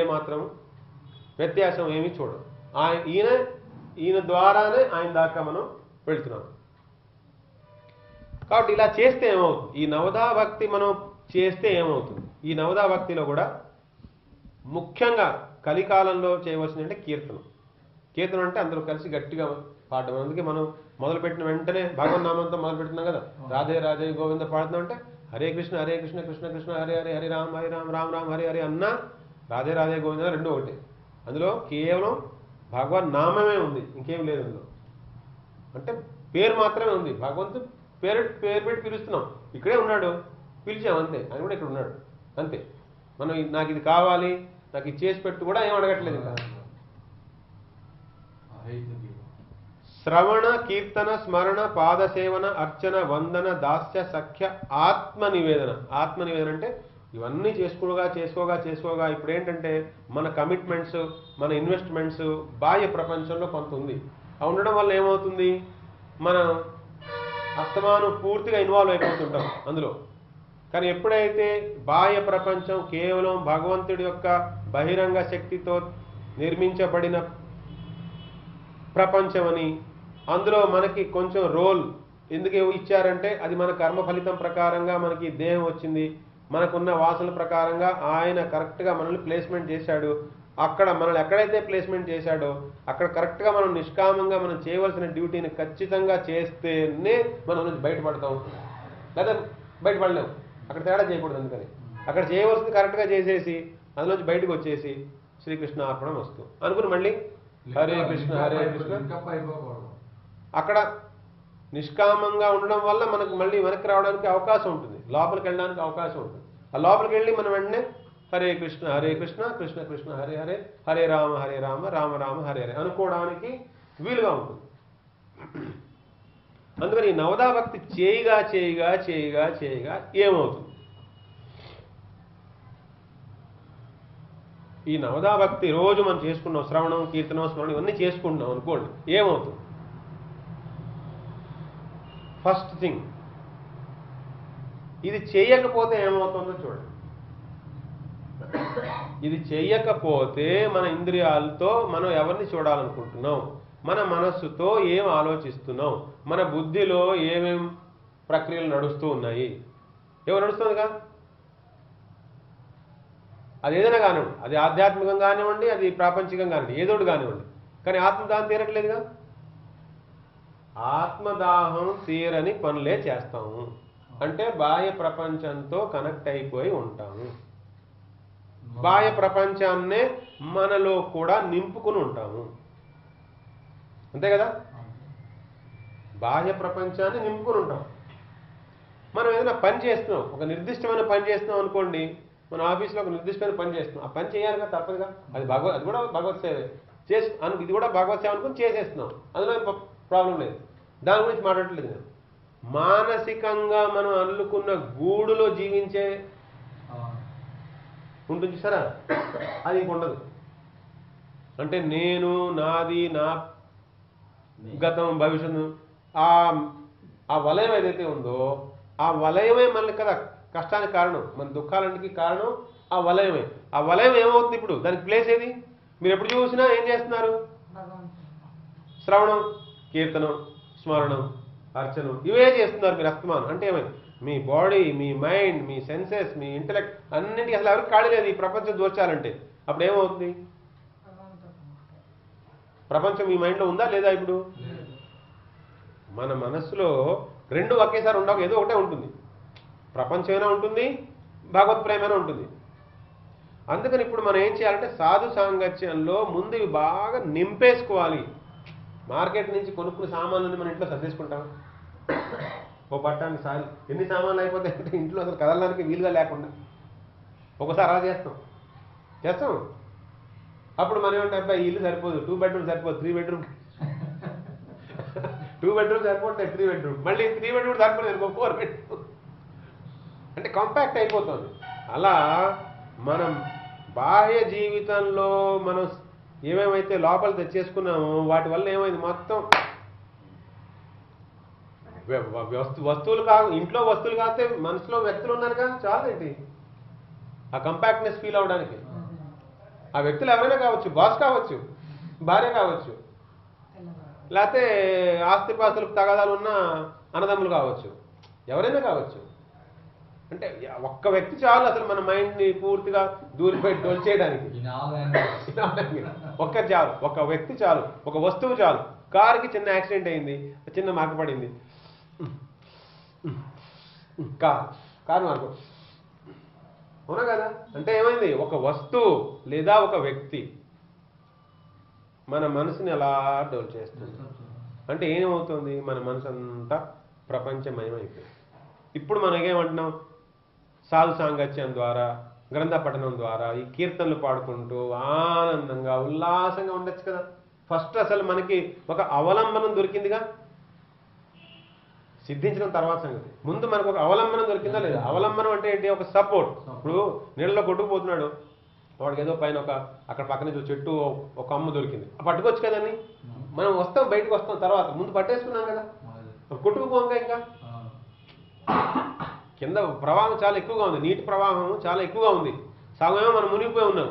ఏమాత్రం వ్యత్యాసం ఏమీ చూడం. ఈయన ద్వారానే ఆయన దాకా మనం వెళ్తున్నాం. కాబట్టి ఇలా చేస్తే ఏమవుతుంది, ఈ నవదా భక్తి మనం చేస్తే ఏమవుతుంది, ఈ నవదా భక్తిలో కూడా ముఖ్యంగా కలికాలంలో చేయవలసింది అంటే కీర్తనం. కీర్తనం అంటే అందరూ కలిసి గట్టిగా పాడడం. అందుకే మనం మొదలుపెట్టిన వెంటనే భగవన్నామంతో మొదలు పెడుతున్నాం కదా, రాధే రాధే గోవింద పాడుతున్నాం అంటే హరే కృష్ణ కృష్ణ కృష్ణ హరే హరే, హరే రామ్ రామ్ రామ్ హరే హరే అన్నా రాధే రాధే గోవింద రెండు ఒకటి. అందులో కేవలం భగవన్ నామమే ఉంది, ఇంకేం లేదు అందులో. అంటే పేరు మాత్రమే ఉంది. భగవంతుడు పేరు పెట్టి పిలుస్తున్నాం, ఇక్కడే ఉన్నాడు, పిలిచాం అంతే. ఆయన కూడా ఇక్కడ ఉన్నాడు అంతే. మనం నాకు ఇది కావాలి, నాకు ఇది చేసి పెట్టు కూడా ఏం అడగట్లేదు. ఇంకా శ్రవణ కీర్తన స్మరణ పాదసేవన అర్చన వందన దాస్య సఖ్య ఆత్మ నివేదన. ఆత్మ నివేదన అంటే ఇవన్నీ చేసుకోగా ఇప్పుడు ఏంటంటే మన కమిట్మెంట్స్, మన ఇన్వెస్ట్మెంట్స్ బాహ్య ప్రపంచంలో కొంత ఉంది. అవి ఉండడం వల్ల ఏమవుతుంది, మనం అస్తమానం పూర్తిగా ఇన్వాల్వ్ అయిపోతుంటాం అందులో. కానీ ఎప్పుడైతే బాహ్య ప్రపంచం కేవలం భగవంతుడి యొక్క బహిరంగ శక్తితో నిర్మించబడిన ప్రపంచమని, అందులో మనకి కొంచెం రోల్ ఎందుకు ఇచ్చారంటే అది మన కర్మ ఫలితం ప్రకారంగా మనకి దేహం వచ్చింది, మనకున్న వాసనల ప్రకారంగా ఆయన కరెక్ట్గా మనల్ని ప్లేస్మెంట్ చేశాడు. అక్కడ మనల్ని ఎక్కడైతే ప్లేస్మెంట్ చేశాడో అక్కడ కరెక్ట్గా మనం నిష్కామంగా మనం చేయవలసిన డ్యూటీని ఖచ్చితంగా చేస్తేనే మనం నుంచి బయటపడతాం, లేదా బయటపడలేము. అక్కడ తేడా చేయకూడదు. అందుకని అక్కడ చేయవలసింది కరెక్ట్గా చేసేసి అందులోంచి బయటకు వచ్చేసి శ్రీకృష్ణ అర్పణం వస్తూ అనుకుని మళ్ళీ హరే కృష్ణ హరే కృష్ణ. లింకప్ అయిపోకూడదు. అక్కడ నిష్కామంగా ఉండడం వల్ల మనకు మళ్ళీ వెనక్కి రావడానికి అవకాశం ఉంటుంది, లోపలికి వెళ్ళడానికి అవకాశం ఉంటుంది. ఆ లోపలికి వెళ్ళి మనం వెంటనే హరే కృష్ణ కృష్ణ కృష్ణ హరే హరే, హరే రామ రామ రామ హరే హరే అనుకోవడానికి వీలుగా ఉంటుంది. అందుకని ఈ నవదా భక్తి చేయగా చేయగా చేయగా చేయగా ఏమవుతుంది? ఈ నవదా భక్తి రోజు మనం చేసుకున్నాం, శ్రవణం కీర్తనం స్మరణం ఇవన్నీ చేసుకుంటున్నాం అనుకోండి, ఏమవుతుంది? ఫస్ట్ థింగ్, ఇది చేయకపోతే ఏమవుతుందో చూడండి. ఇది చెయ్యకపోతే మన ఇంద్రియాలతో మనం ఎవరిని చూడాలనుకుంటున్నాం, మన మనస్సుతో ఏం ఆలోచిస్తున్నాం, మన బుద్ధిలో ఏమేం ప్రక్రియలు నడుస్తూ ఉన్నాయి, ఏమో నడుస్తుందిగా. అది ఏదైనా కానివ్వండి, అది ఆధ్యాత్మికంగా కానివ్వండి, అది ప్రాపంచికంగా కానివ్వండి, ఏదోటి కానివ్వండి, కానీ ఆత్మదాహం తీరట్లేదుగా. ఆత్మదాహం తీరని పనులే చేస్తాము, అంటే బాహ్య ప్రపంచంతో కనెక్ట్ అయిపోయి ఉంటాము, బాహ్య ప్రపంచాన్నే మనలో కూడా నింపుకుని ఉంటాము, అంతే కదా. బాహ్య ప్రపంచాన్ని నింపుకుని ఉంటాం. మనం ఏదైనా పని చేస్తున్నాం, ఒక నిర్దిష్టమైన పని చేస్తున్నాం అనుకోండి, మన ఆఫీస్లో ఒక నిర్దిష్టమైన పని చేస్తున్నాం, ఆ పని చేయాలిగా, తప్పదుగా. అది కూడా భగవత్ సేవే ఇది కూడా భగవత్ సేవ అనుకుని చేసేస్తున్నాం, అందులో ప్రాబ్లం లేదు, దాని గురించి మాట్లాడట్లేదు నేను. మానసికంగా మనం అల్లుకున్న గూడులో జీవించే ఉంటుంది సరే, అది ఇంకొండదు. అంటే నేను, నాది, నా గతం, భవిష్యత్తు, ఆ వలయం ఏదైతే ఉందో ఆ వలయమే మనకి కదా కష్టానికి కారణం, మన దుఃఖాలన్నిటికీ కారణం ఆ వలయమే. ఆ వలయం ఏమవుతుంది ఇప్పుడు? దానికి ప్లేస్ ఏది? మీరు ఎప్పుడు చూసినా ఏం చేస్తున్నారు? శ్రవణం, కీర్తనం, స్మరణం, అర్చనం ఇవే చేస్తున్నారు మీరు అస్తమానం. అంటే ఏమైంది? మీ బాడీ, మీ మైండ్, మీ సెన్సెస్, మీ ఇంటలెక్ట్ అన్నింటికి అసలు ఎవరికి ఖాళీ లేదు ఈ ప్రపంచం దూర్చాలంటే. అప్పుడు ఏమవుతుంది? ప్రపంచం మీ మైండ్లో ఉందా లేదా? ఇప్పుడు మన మనస్సులో రెండు ఒకేసారి ఉండవు, ఏదో ఒకటే ఉంటుంది. ప్రపంచమైనా ఉంటుంది, భగవత్ ప్రేమైనా ఉంటుంది. అందుకని ఇప్పుడు మనం ఏం చేయాలంటే సాధు సాంగత్యంలో ముందు ఇవి బాగా నింపేసుకోవాలి. మార్కెట్ నుంచి కొనుక్కున్న సామాన్లని మన ఇంట్లో సర్దేసుకుంటాం. ఓ పట్టానికి సార్లు ఎన్ని సామాన్లు అయిపోతాయంటే ఇంట్లో అసలు కదలడానికి వీలుగా లేకుండా ఒకసారి అలా చేస్తాం. అప్పుడు మనం ఏమంటే అబ్బాయి ఇల్లు సరిపోదు, 2 బెడ్రూమ్ సరిపోదు, 3 బెడ్రూమ్ 2 బెడ్రూమ్ సరిపోతాయి, 3 బెడ్రూమ్ మళ్ళీ 3 బెడ్రూమ్ సరిపోలేదు, 4 బెడ్రూమ్ అంటే కాంపాక్ట్ అయిపోతుంది. అలా మనం బాహ్య జీవితంలో మనం ఏమేమైతే లోపల తెచ్చేసుకున్నామో వాటి వల్ల ఏమైంది? మొత్తం వస్తువులు ఇంట్లో వస్తువులు కాస్తే మనసులో వ్యక్తులు ఉన్నారుగా, చాలా ఏంటి ఆ కంపాక్ట్నెస్ ఫీల్ అవడానికి. ఆ వ్యక్తులు ఎవరైనా కావచ్చు, బాస్ కావచ్చు, భార్య కావచ్చు, లేకపోతే ఆస్తిపాస్తులకు తగాదాలు ఉన్న అన్నదమ్ములు కావచ్చు, ఎవరైనా కావచ్చు. అంటే ఒక్క వ్యక్తి చాలు అసలు మన మైండ్ని పూర్తిగా దూరిపోయి డొల్చేయడానికి. ఒక వ్యక్తి చాలు, ఒక వస్తువు చాలు. కారుకి చిన్న యాక్సిడెంట్ అయింది, చిన్న మార్పు పడింది, కారు మార్పు, అవునా కదా? అంటే ఏమైంది? ఒక వస్తువు లేదా ఒక వ్యక్తి మన మనసుని ఎలా డోల్ చేస్తుంది. అంటే ఏమవుతుంది? మన మనసు అంతా ప్రపంచమయమైపోయింది. ఇప్పుడు మనకేమంటున్నాం? సాధు సాంగత్యం ద్వారా, గ్రంథ పఠనం ద్వారా, ఈ కీర్తనలు పాడుకుంటూ ఆనందంగా ఉల్లాసంగా ఉండొచ్చు కదా. ఫస్ట్ అసలు మనకి ఒక అవలంబనం దొరికిందిగా, సిద్ధించడం తర్వాత సంగతి. ముందు మనకు ఒక అవలంబనం దొరికిందా లేదా? అవలంబనం అంటే ఏంటి? ఒక సపోర్ట్. ఇప్పుడు నీళ్ళలో కొట్టుకుపోతున్నాడు, వాడికి ఏదో పైన అక్కడ పక్కన చెట్టు ఒక కొమ్మ దొరికింది, పట్టుకోవచ్చు కదండి. మనం వస్తాం, బయటకు వస్తాం, తర్వాత ముందు పట్టేసుకున్నాం కదా, కొట్టుకుపోంగా. ఇంకా కింద ప్రవాహం చాలా ఎక్కువగా ఉంది, నీటి ప్రవాహం చాలా ఎక్కువగా ఉంది, సగమేమో మనం మునిగిపోయి ఉన్నాం,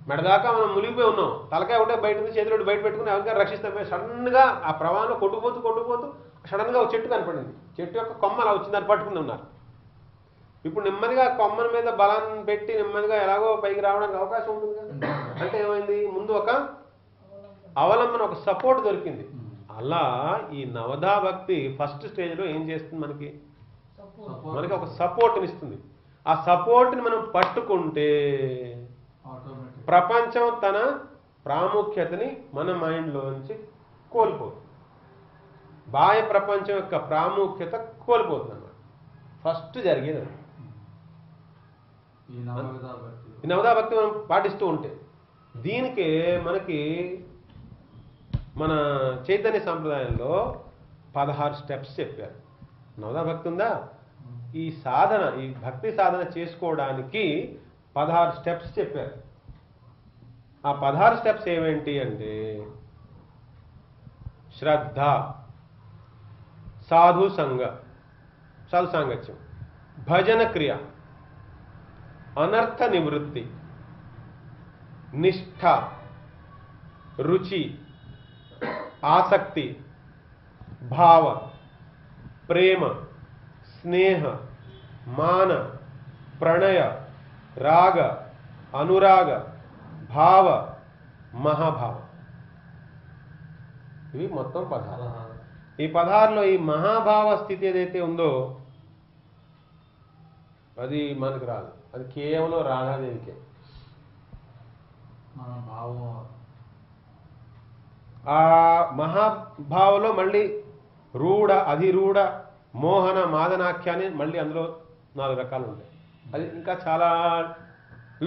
మెడదాకా మనం మునిగిపోయి ఉన్నాం. తలకాయ ఒకటే బయట ఉంది, చేతిలో బయట పెట్టుకుని ఎవరికైనా రక్షిస్తాం. సడన్గా ఆ ప్రవాహంలో కొట్టుకుపోతూ సడన్గా ఒక చెట్టు కనపడింది, చెట్టు యొక్క కొమ్మ అలా వచ్చింది, దాన్ని పట్టుకుని ఉన్నారు. ఇప్పుడు నెమ్మదిగా కొమ్మల మీద బలం పెట్టి నెమ్మదిగా ఎలాగో పైకి రావడానికి అవకాశం ఉంటుంది కదా. అంటే ఏమైంది? ముందు ఒక అవలంబన, ఒక సపోర్ట్ దొరికింది. అలా ఈ నవదా భక్తి ఫస్ట్ స్టేజ్లో ఏం చేస్తుంది? మనకి ఒక సపోర్ట్ని ఇస్తుంది. ఆ సపోర్ట్ని మనం పట్టుకుంటే ప్రపంచం తన ప్రాముఖ్యతని మన మైండ్లో నుంచి కోల్పోతుంది. బాహ్య ప్రపంచం యొక్క ప్రాముఖ్యత కోల్పోతుంది అన్నమాట. ఫస్ట్ జరిగేది అది. ఈ నవవిధ భక్తి. ఈ నవదా భక్తి మనం పాటిస్తూ ఉంటే దీనికే మనకి మన చైతన్య సంప్రదాయంలో 16 స్టెప్స్ చెప్పారు. నవదా భక్తి ఉందా? ఈ సాధన, ఈ భక్తి సాధన చేసుకోవడానికి 16 స్టెప్స్ చెప్పారు. ఆ 16 స్టెప్స్ ఏమేంటి అంటే శ్రద్ధ, సాధు సాంగత్యం, భజన క్రియ, అనర్థ నివృత్తి, నిష్ఠ, రుచి, ఆసక్తి, భావ, ప్రేమ, స్నేహ, మాన, ప్రణయ, రాగ, అనురాగ, భావ, మహాభావ. ఇవి మొత్తం 16. ఈ 16లో ఈ మహాభావ స్థితి ఏదైతే ఉందో అది మనకు రాదు. అది కేవలం రాధాదేవికే. మన భావం ఆ మహాభావలో మళ్ళీ రూఢ, అధిరూఢ, మోహన, మాదనాఖ్యాన్ని మళ్ళీ అందులో 4 రకాలు ఉంటాయి. అది ఇంకా చాలా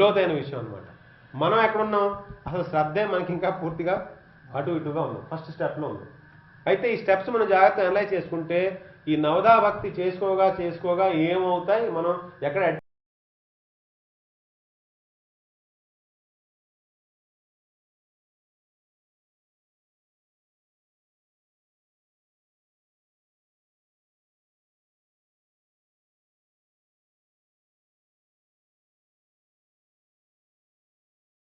లోతైన విషయం అన్నమాట. మనం ఎక్కడున్నాం? అసలు శ్రద్ధే మనకి ఇంకా పూర్తిగా అటు ఇటుగా ఉన్నాం. ఫస్ట్ స్టెప్లో ఉన్నాం. అయితే ఈ స్టెప్స్ మనం జాగ్రత్తగా అనలైజ్ చేసుకుంటే ఈ నవదా భక్తి చేసుకోగా ఏమవుతాయి, మనం ఎక్కడ